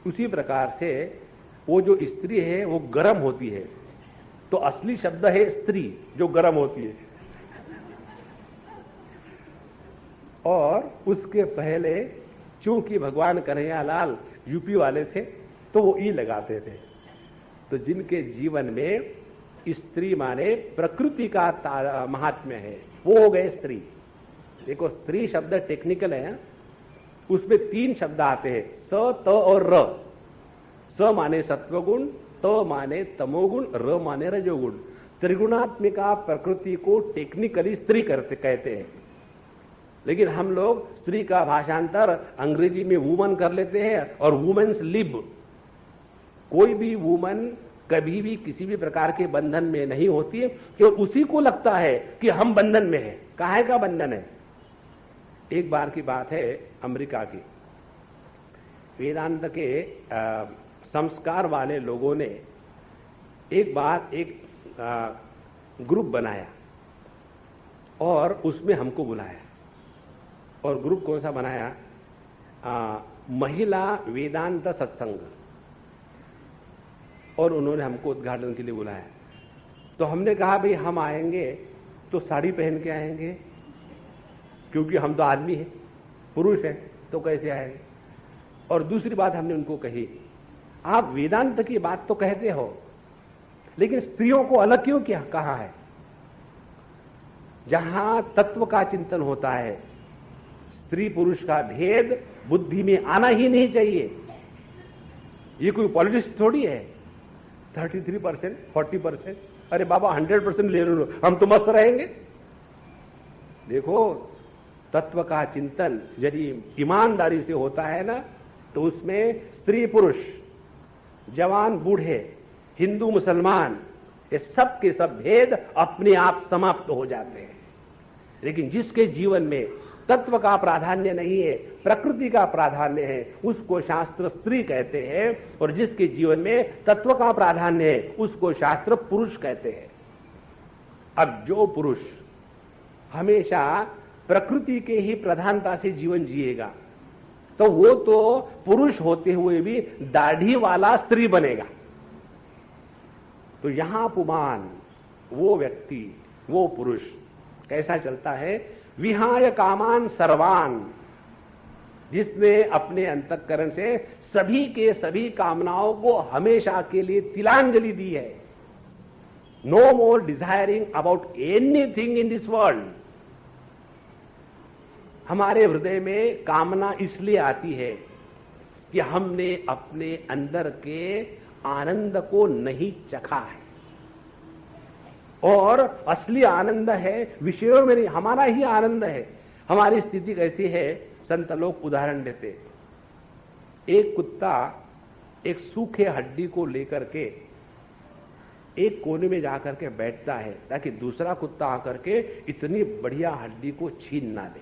उसी प्रकार से वो जो स्त्री है वो गर्म होती है, तो असली शब्द है स्त्री जो गर्म होती है। और उसके पहले चूंकि भगवान कन्हैयालाल यूपी वाले थे तो वो ई लगाते थे। तो जिनके जीवन में स्त्री माने प्रकृति का महात्म्य है वो हो गए स्त्री। देखो, स्त्री शब्द टेक्निकल है, उसमें 3 शब्द आते हैं, स, त और र। स माने सत्वगुण, त माने तमोगुण, र माने रजोगुण। त्रिगुणात्मिका प्रकृति को टेक्निकली स्त्री कहते हैं। लेकिन हम लोग स्त्री का भाषांतर अंग्रेजी में वुमन कर लेते हैं और वुमेन्स लिब। कोई भी वुमन कभी भी किसी भी प्रकार के बंधन में नहीं होती है, केवल उसी को लगता है कि हम बंधन में हैं। काहे का बंधन है? एक बार की बात है, अमेरिका की। वेदांत के संस्कार वाले लोगों ने एक बार एक ग्रुप बनाया और उसमें हमको बुलाया। और ग्रुप कौन सा बनाया? महिला वेदांत सत्संग। और उन्होंने हमको उद्घाटन के लिए बुलाया। तो हमने कहा भाई हम आएंगे तो साड़ी पहन के आएंगे, क्योंकि हम तो आदमी हैं, पुरुष हैं, तो कैसे आएंगे। और दूसरी बात हमने उनको कही, आप वेदांत की बात तो कहते हो, लेकिन स्त्रियों को अलग क्यों क्या कहा है? जहां तत्व का चिंतन होता है, स्त्री पुरुष का भेद बुद्धि में आना ही नहीं चाहिए। ये कोई पॉलिटिक्स थोड़ी है। 33%, 40%, अरे बाबा 100% ले लो, हम तो मस्त रहेंगे। देखो, तत्व का चिंतन यदि ईमानदारी से होता है ना, तो उसमें स्त्री पुरुष, जवान बूढ़े, हिंदू मुसलमान, ये सब के सब भेद अपने आप समाप्त हो जाते हैं। लेकिन जिसके जीवन में तत्व का प्राधान्य नहीं है, प्रकृति का प्राधान्य है, उसको शास्त्र स्त्री कहते हैं। और जिसके जीवन में तत्व का प्राधान्य है उसको शास्त्र पुरुष कहते हैं। अब जो पुरुष हमेशा प्रकृति के ही प्रधानता से जीवन जिएगा तो वो तो पुरुष होते हुए भी दाढ़ी वाला स्त्री बनेगा। तो यहां पुमान वो व्यक्ति, वो पुरुष कैसा चलता है? विहाय कामान सर्वान, जिसने अपने अंतःकरण से सभी के सभी कामनाओं को हमेशा के लिए तिलांजलि दी है। No more desiring about anything in this world. हमारे हृदय में कामना इसलिए आती है कि हमने अपने अंदर के आनंद को नहीं चखा है, और असली आनंद है विषयों में नहीं, हमारा ही आनंद है। हमारी स्थिति कैसी है, संत लोग उदाहरण देते। एक कुत्ता एक सूखे हड्डी को लेकर के एक कोने में जाकर के बैठता है ताकि दूसरा कुत्ता आकर के इतनी बढ़िया हड्डी को छीन ना दे,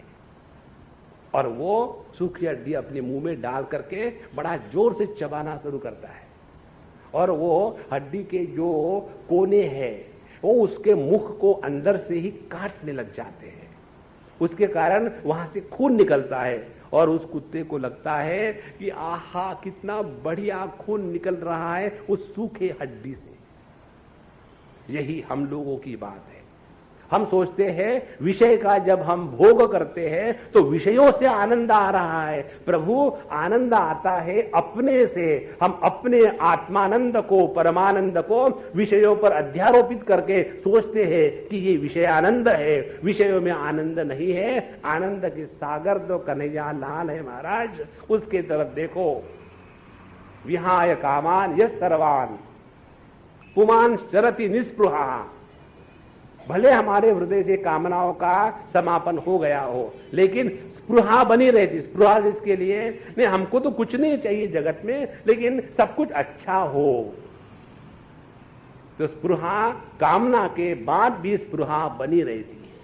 और वो सूखी हड्डी अपने मुंह में डाल करके बड़ा जोर से चबाना शुरू करता है, और वो हड्डी के जो कोने हैं वो उसके मुख को अंदर से ही काटने लग जाते हैं। उसके कारण वहां से खून निकलता है, और उस कुत्ते को लगता है कि आहा कितना बढ़िया खून निकल रहा है उस सूखे हड्डी से। यही हम लोगों की बात है। हम सोचते हैं विषय का जब हम भोग करते हैं तो विषयों से आनंद आ रहा है। प्रभु, आनंद आता है अपने से। हम अपने आत्मानंद को, परमानंद को विषयों पर अध्यारोपित करके सोचते हैं कि ये विषय आनंद है। विषयों में आनंद नहीं है। आनंद के सागर तो कन्हैया लाल है महाराज, उसके तरफ देखो। विहाय कामान यस सर्वान पुमान शरति निस्पृहा। भले हमारे हृदय से कामनाओं का समापन हो गया हो, लेकिन स्पृहा बनी रहती। स्पृहा इसके लिए नहीं, हमको तो कुछ नहीं चाहिए जगत में, लेकिन सब कुछ अच्छा हो। तो स्पृहा, कामना के बाद भी स्पृहा बनी रहती है।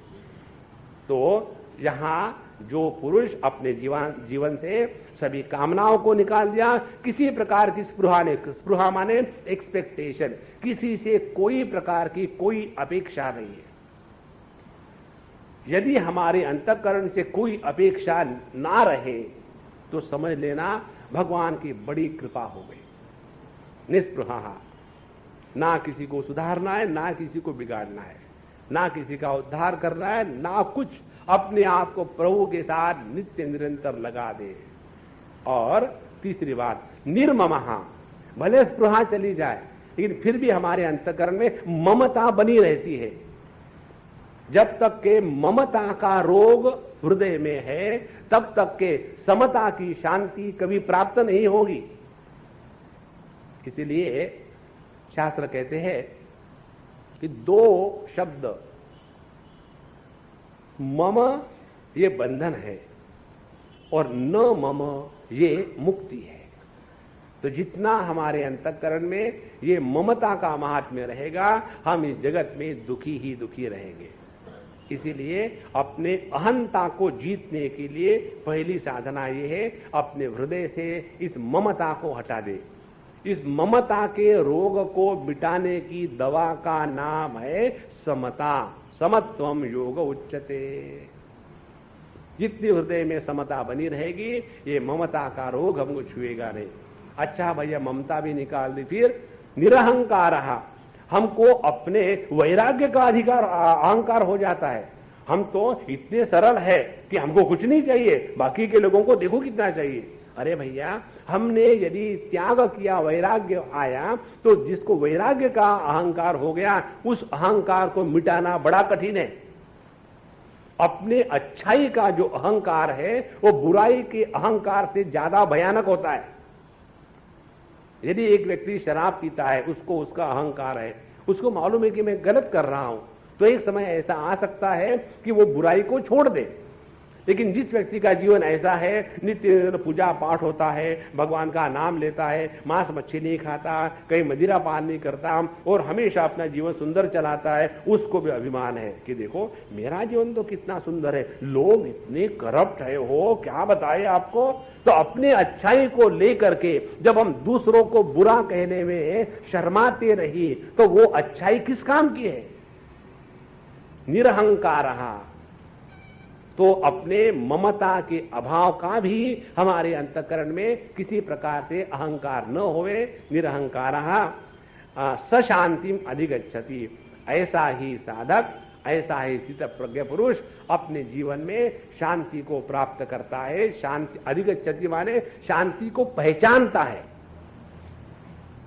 तो यहां जो पुरुष अपने जीवन से सभी कामनाओं को निकाल दिया, किसी प्रकार की स्पृहा माने एक्सपेक्टेशन, किसी से कोई प्रकार की कोई अपेक्षा नहीं है। यदि हमारे अंतःकरण से कोई अपेक्षा ना रहे तो समझ लेना भगवान की बड़ी कृपा हो गई। निस्पृहा, ना किसी को सुधारना है, ना किसी को बिगाड़ना है, ना किसी का उद्धार करना है, ना कुछ। अपने आप को प्रभु के साथ नित्य निरंतर लगा दे। और तीसरी बात, निर्ममहा। भले स्पृहा चली जाए, लेकिन फिर भी हमारे अंतःकरण में ममता बनी रहती है। जब तक के ममता का रोग हृदय में है, तब तक के समता की शांति कभी प्राप्त नहीं होगी। इसीलिए शास्त्र कहते हैं कि दो शब्द, मम ये बंधन है और न मम ये मुक्ति है। तो जितना हमारे अंतःकरण में ये ममता का महात्म्य रहेगा, हम इस जगत में दुखी ही दुखी रहेंगे। इसीलिए अपने अहंता को जीतने के लिए पहली साधना ये है, अपने हृदय से इस ममता को हटा दे। इस ममता के रोग को मिटाने की दवा का नाम है समता। समत्वम योग उच्चते। जितनी हृदय में समता बनी रहेगी, ये ममता का रोग हमको छुएगा नहीं। अच्छा भैया, ममता भी निकाल दी, फिर निरहंकार। हमको अपने वैराग्य का अधिकार, अहंकार हो जाता है। हम तो इतने सरल है कि हमको कुछ नहीं चाहिए, बाकी के लोगों को देखो कितना चाहिए। अरे भैया, हमने यदि त्याग किया, वैराग्य आया, तो जिसको वैराग्य का अहंकार हो गया, उस अहंकार को मिटाना बड़ा कठिन है। अपने अच्छाई का जो अहंकार है वो बुराई के अहंकार से ज्यादा भयानक होता है। यदि एक व्यक्ति शराब पीता है, उसको उसका अहंकार है, उसको मालूम है कि मैं गलत कर रहा हूं, तो एक समय ऐसा आ सकता है कि वो बुराई को छोड़ दे। लेकिन जिस व्यक्ति का जीवन ऐसा है, नित्य पूजा पाठ होता है, भगवान का नाम लेता है, मांस मच्छी नहीं खाता, कहीं मदिरा पान नहीं करता और हमेशा अपना जीवन सुंदर चलाता है, उसको भी अभिमान है कि देखो मेरा जीवन तो कितना सुंदर है, लोग इतने करप्ट है, हो क्या बताए आपको। तो अपने अच्छाई को लेकर के जब हम दूसरों को बुरा कहने में शर्माते रही, तो वो अच्छाई किस काम की है। निरहंकार, तो अपने ममता के अभाव का भी हमारे अंतःकरण में किसी प्रकार से अहंकार न होवे। निरहंकार सशांतिम अधिगच्छति। ऐसा ही साधक, ऐसा ही स्थित प्रज्ञ पुरुष अपने जीवन में शांति को प्राप्त करता है। शांति अधिगच्छति माने शांति को पहचानता है।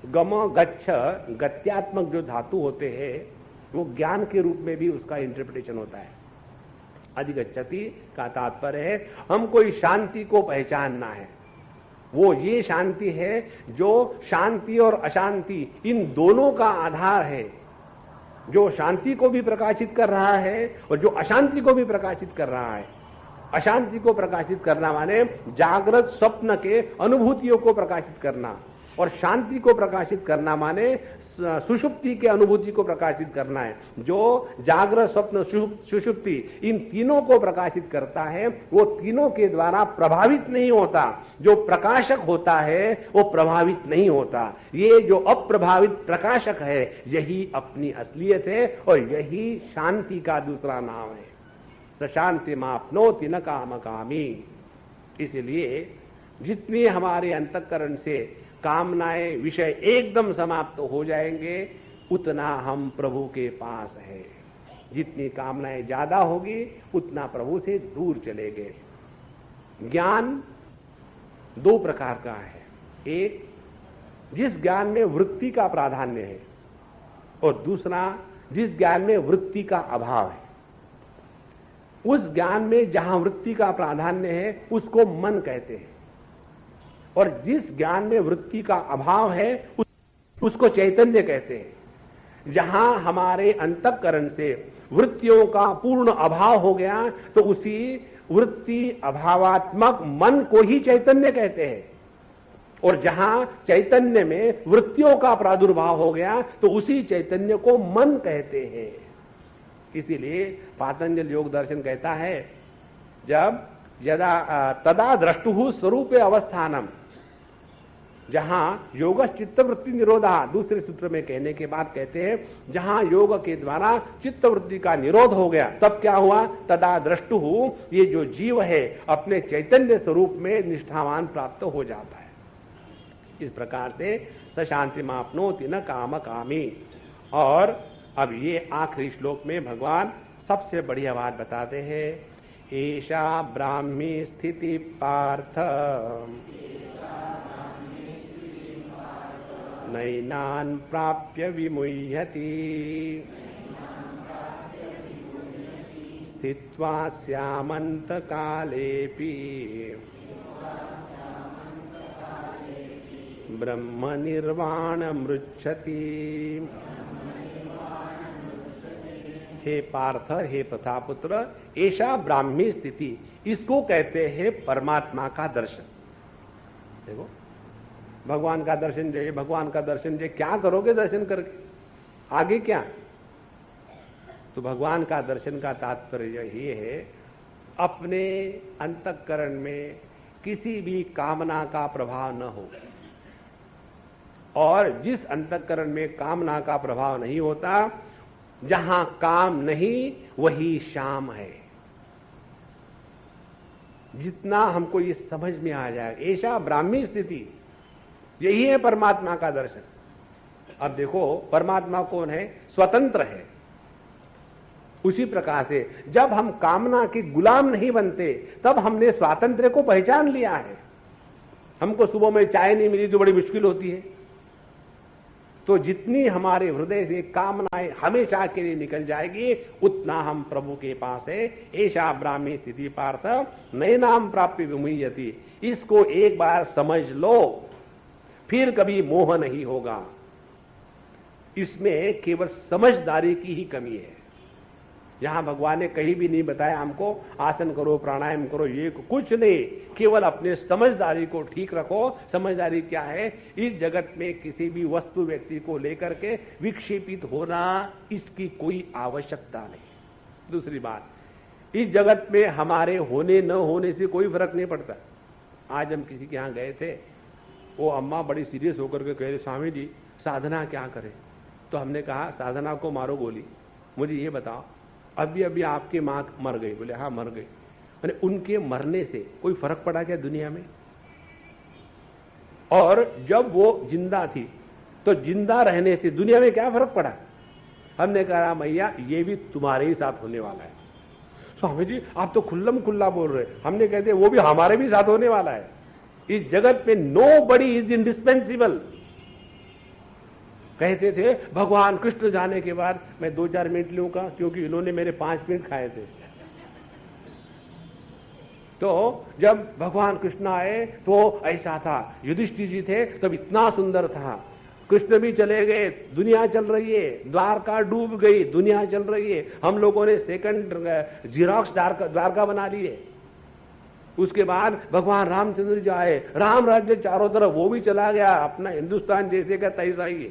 गम गच्छ गत्यात्मक जो धातु होते हैं वो ज्ञान के रूप में भी उसका इंटरप्रिटेशन होता है। अधिगच्छति का तात्पर्य है हमको इस शांति को पहचानना है। वो ये शांति है जो शांति और अशांति इन दोनों का आधार है, जो शांति को भी प्रकाशित कर रहा है और जो अशांति को भी प्रकाशित कर रहा है। अशांति को प्रकाशित करना माने जागृत स्वप्न के अनुभूतियों को प्रकाशित करना, और शांति को प्रकाशित करना माने सुषुप्ति के अनुभूति को प्रकाशित करना है। जो जागृत स्वप्न सुषुप्ति इन तीनों को प्रकाशित करता है वो तीनों के द्वारा प्रभावित नहीं होता, जो प्रकाशक होता है वो प्रभावित नहीं होता। ये जो अप्रभावित प्रकाशक है यही अपनी असलियत है और यही शांति का दूसरा नाम है। शांति मापनोति न काम कामी। इसलिए जितनी हमारे अंतःकरण से कामनाएं विषय एकदम समाप्त हो जाएंगे उतना हम प्रभु के पास है। जितनी कामनाएं ज्यादा होगी उतना प्रभु से दूर चले गए। ज्ञान दो प्रकार का है, एक जिस ज्ञान में वृत्ति का प्राधान्य है और दूसरा जिस ज्ञान में वृत्ति का अभाव है। उस ज्ञान में जहां वृत्ति का प्राधान्य है उसको मन कहते हैं, और जिस ज्ञान में वृत्ति का अभाव है उसको चैतन्य कहते हैं। जहां हमारे अंतःकरण से वृत्तियों का पूर्ण अभाव हो गया तो उसी वृत्ति अभावात्मक मन को ही चैतन्य कहते हैं, और जहां चैतन्य में वृत्तियों का प्रादुर्भाव हो गया तो उसी चैतन्य को मन कहते हैं। इसीलिए पातंजल योग दर्शन कहता है जब यदा तदा द्रष्टुः स्वरूपे अवस्थानम, जहां योग चित्तवृत्ति निरोधा दूसरे सूत्र में कहने के बाद कहते हैं जहां योग के द्वारा चित्तवृत्ति का निरोध हो गया तब क्या हुआ, तदा द्रष्टुः, ये जो जीव है अपने चैतन्य स्वरूप में निष्ठावान प्राप्त हो जाता है। इस प्रकार से स शांति मापनोति न काम कामी। और अब ये आखिरी श्लोक में भगवान सबसे बढ़िया बात बताते हैं, एषा ब्राह्मी स्थिति पार्थ नैनान् प्राप्य विमुह्यति स्थित्वा स्यामन्त कालेऽपि ब्रह्म निर्वाणमृच्छति। हे पार्थ, हे प्रथापुत्र, ऐसा ब्राह्मी स्थिति, इसको कहते हैं परमात्मा का दर्शन। देखो भगवान का दर्शन चाहिए, भगवान का दर्शन चाहिए, क्या करोगे दर्शन करके, आगे क्या? तो भगवान का दर्शन का तात्पर्य ये है अपने अंतःकरण में किसी भी कामना का प्रभाव न हो, और जिस अंतःकरण में कामना का प्रभाव नहीं होता, जहां काम नहीं वही शाम है। जितना हमको ये समझ में आ जाए, ऐसा ब्राह्मी स्थिति, यही है परमात्मा का दर्शन। अब देखो परमात्मा कौन है? स्वतंत्र है। उसी प्रकार से जब हम कामना के गुलाम नहीं बनते तब हमने स्वातंत्र्य को पहचान लिया है। हमको सुबह में चाय नहीं मिली तो बड़ी मुश्किल होती है, तो जितनी हमारे हृदय से कामनाएं हमेशा के लिए निकल जाएगी उतना हम प्रभु के पास है। ऐसा ब्राह्मी स्थिति पार्थ नैनाम प्राप्य विमुह्यति। इसको एक बार समझ लो, फिर कभी मोह नहीं होगा। इसमें केवल समझदारी की ही कमी है। जहां भगवान ने कहीं भी नहीं बताया हमको आसन करो, प्राणायाम करो, ये कुछ नहीं, केवल अपने समझदारी को ठीक रखो। समझदारी क्या है? इस जगत में किसी भी वस्तु व्यक्ति को लेकर के विक्षेपित होना, इसकी कोई आवश्यकता नहीं। दूसरी बात, इस जगत में हमारे होने न होने से कोई फर्क नहीं पड़ता। आज हम किसी के यहां गए थे, वो अम्मा बड़ी सीरियस होकर के कह रहे, स्वामी जी साधना क्या करें? तो हमने कहा साधना को मारो गोली। मुझे ये बताओ, अभी अभी आपकी मां मर गई। बोले हाँ मर गई। मैंने उनके मरने से कोई फर्क पड़ा क्या दुनिया में? और जब वो जिंदा थी तो जिंदा रहने से दुनिया में क्या फर्क पड़ा? हमने कहा मैया ये भी तुम्हारे ही साथ होने वाला है। स्वामी जी आप तो खुल्लम खुल्ला बोल रहे। हमने कहते वो भी हमारे भी साथ होने वाला है। इस जगत में नोबडी इज इंडिस्पेंसिबल। कहते थे भगवान कृष्ण जाने के बाद मैं 2-4 मिनट लूंगा, क्योंकि इन्होंने मेरे 5 मिनट खाए थे। तो जब भगवान कृष्ण आए तो ऐसा था, युधिष्ठिर जी थे तब इतना सुंदर था, कृष्ण भी चले गए, दुनिया चल रही है, द्वारका डूब गई, दुनिया चल रही है, हम लोगों ने सेकंड जीरोक्स द्वारका बना ली है। उसके बाद भगवान रामचंद्र जी आए, राम राज्य चारों तरफ, वो भी चला गया, अपना हिंदुस्तान जैसे का तैसा ही है।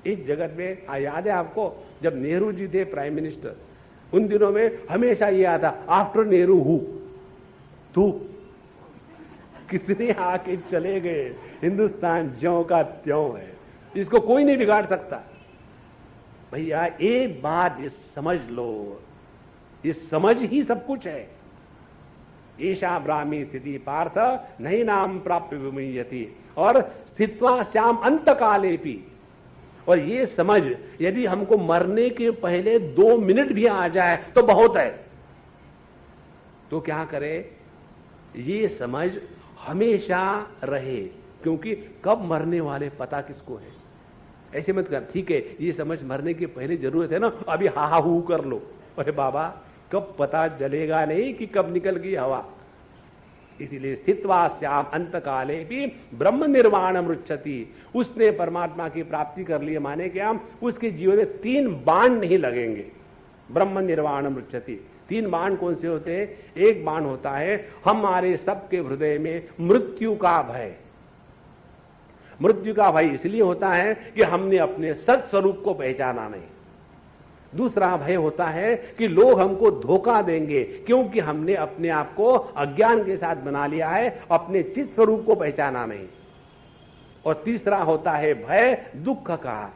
इस जगत में याद है आपको, जब नेहरू जी थे प्राइम मिनिस्टर, उन दिनों में हमेशा ये आता, आफ्टर नेहरू हु, तू कितने आके चले गए, हिंदुस्तान ज्यों का त्यों है, इसको कोई नहीं बिगाड़ सकता। भैया एक बात ये समझ लो, ये समझ ही सब कुछ है। ईशा ब्राह्मी स्थिति पार्थ नहीं नाम प्राप्य विमुह्यति, और स्थित्वा श्याम अंत काले भी। और ये समझ यदि हमको मरने के पहले 2 मिनट भी आ जाए तो बहुत है। तो क्या करे, ये समझ हमेशा रहे, क्योंकि कब मरने वाले पता किसको है। ऐसे मत कर, ठीक है ये समझ मरने के पहले जरूरत है ना, अभी हा हू कर लो, अरे बाबा कब पता चलेगा नहीं कि कब निकल गई हवा। इसीलिए स्थित्वा श्याम अंत काले भी ब्रह्म निर्वाण मृच्छति, उसने परमात्मा की प्राप्ति कर ली, माने क्या, उसके जीवन में 3 बाण नहीं लगेंगे। ब्रह्म निर्वाण मृच्छति, 3 बाण कौन से होते हैं? एक बाण होता है हमारे सबके हृदय में मृत्यु का भय। मृत्यु का भय इसलिए होता है कि हमने अपने सत स्वरूप को पहचाना नहीं। दूसरा भय होता है कि लोग हमको धोखा देंगे, क्योंकि हमने अपने आप को अज्ञान के साथ बना लिया है, अपने चित स्वरूप को पहचाना नहीं। और तीसरा होता है भय दुख का।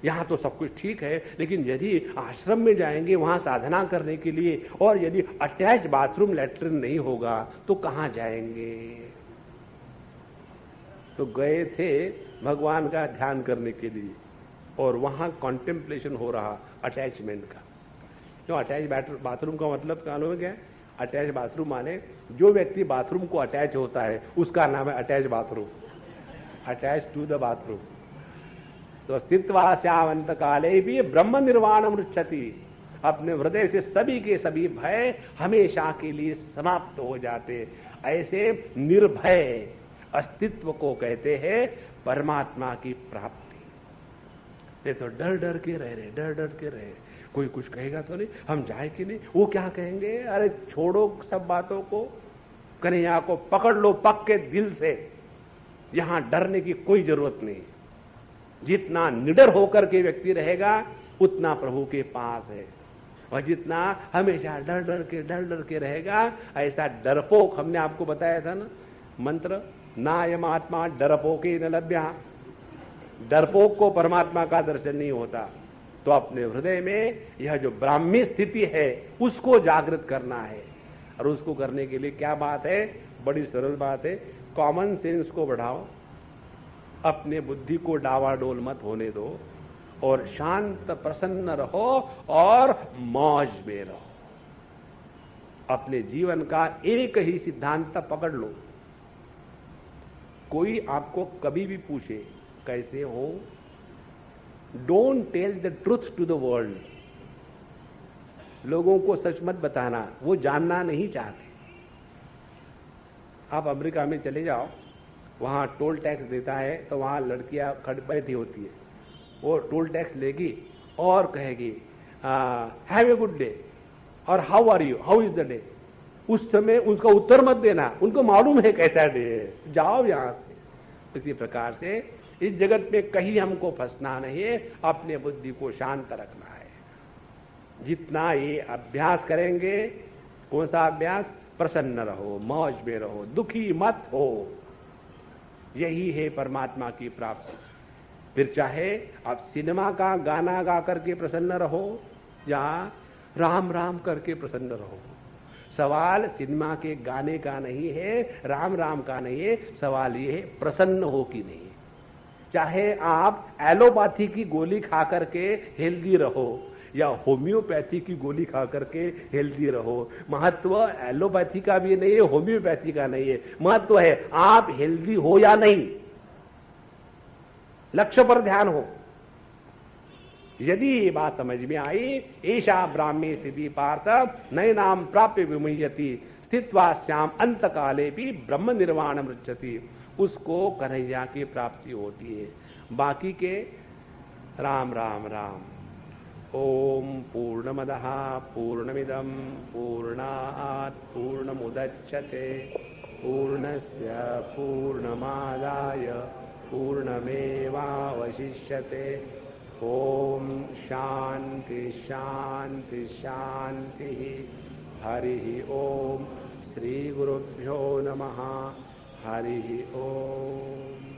यहां तो सब कुछ ठीक है, लेकिन यदि आश्रम में जाएंगे वहां साधना करने के लिए, और यदि अटैच बाथरूम लैट्रिन नहीं होगा तो कहां जाएंगे? तो गए थे भगवान का ध्यान करने के लिए, और वहां कॉन्टेम्पलेशन हो रहा अटैचमेंट का। जो अटैच बाथरूम का मतलब मालूम क्या है? अटैच बाथरूम माने जो व्यक्ति बाथरूम को अटैच होता है उसका नाम है attach bathroom, attach to the bathroom. तो स्थित्वा श्यामंत काले भी ब्रह्म निर्वाण मृच्छति, अपने हृदय से सभी के सभी भय हमेशा के लिए समाप्त हो जाते। ऐसे निर्भय अस्तित्व को कहते हैं परमात्मा की प्राप्ति। नहीं तो डर डर के रह रहे, डर डर के रहे, कोई कुछ कहेगा तो नहीं, हम जाए कि नहीं, वो क्या कहेंगे, अरे छोड़ो सब बातों को, कन्हैया को पकड़ लो पक्के दिल से, यहां डरने की कोई जरूरत नहीं। जितना निडर होकर के व्यक्ति रहेगा उतना प्रभु के पास है, और जितना हमेशा डर डर के रहेगा, ऐसा डरपोक, हमने आपको बताया था ना मंत्र, नायम आत्मा डरपोके न लभ्या, डरपोक को परमात्मा का दर्शन नहीं होता। तो अपने हृदय में यह जो ब्राह्मी स्थिति है उसको जागृत करना है, और उसको करने के लिए क्या बात है, बड़ी सरल बात है, कॉमन सेंस को बढ़ाओ, अपने बुद्धि को डावाडोल मत होने दो, और शांत प्रसन्न रहो और मौज में रहो। अपने जीवन का एक ही सिद्धांत पकड़ लो। कोई आपको कभी भी पूछे कैसे हो, don't tell the truth to the world. लोगों को सच मत बताना, वो जानना नहीं चाहते। आप अमेरिका में चले जाओ, वहां टोल टैक्स देता है, तो वहां लड़कियां खड़ी बैठी होती है, वो टोल टैक्स लेगी और कहेगी हैव ए गुड डे, और how are you, how is the day. उस समय उसका उत्तर मत देना, उनको मालूम है कैसा डे है, जाओ यहां से। इसी प्रकार से इस जगत में कहीं हमको फंसना नहीं है, अपने बुद्धि को शांत रखना है। जितना ये अभ्यास करेंगे, कौन सा अभ्यास, प्रसन्न रहो, मौज में रहो, दुखी मत हो, यही है परमात्मा की प्राप्ति। फिर चाहे आप सिनेमा का गाना गा करके प्रसन्न रहो या राम राम करके प्रसन्न रहो। सवाल सिनेमा के गाने का नहीं है, राम राम का नहीं है, सवाल ये है प्रसन्न हो कि नहीं। चाहे आप एलोपैथी की गोली खा करके हेल्दी रहो या होम्योपैथी की गोली खा करके हेल्दी रहो, महत्व एलोपैथी का भी नहीं है, होम्योपैथी का नहीं है, महत्व है आप हेल्दी हो या नहीं, लक्ष्य पर ध्यान हो। यदि ये बात समझ में आई, ऐशा ब्राह्मी स्थिति पार्थ नैनाम प्राप्य विमुह्यति, स्थित्वास्याम अंत काले भी ब्रह्म निर्वाण मृच्छति, उसको कन्हैया की प्राप्ति होती है। बाकी के राम राम राम। ओम पूर्णमदः पूर्णमिदं पूर्णात् पूर्णमुदच्यते पूर्णस्य पूर्णमादाय पूर्णमेवावशिष्यते। ओम शांति शांति शांति। हरि ओम। श्री गुरुभ्यो नमः। हरि ओम।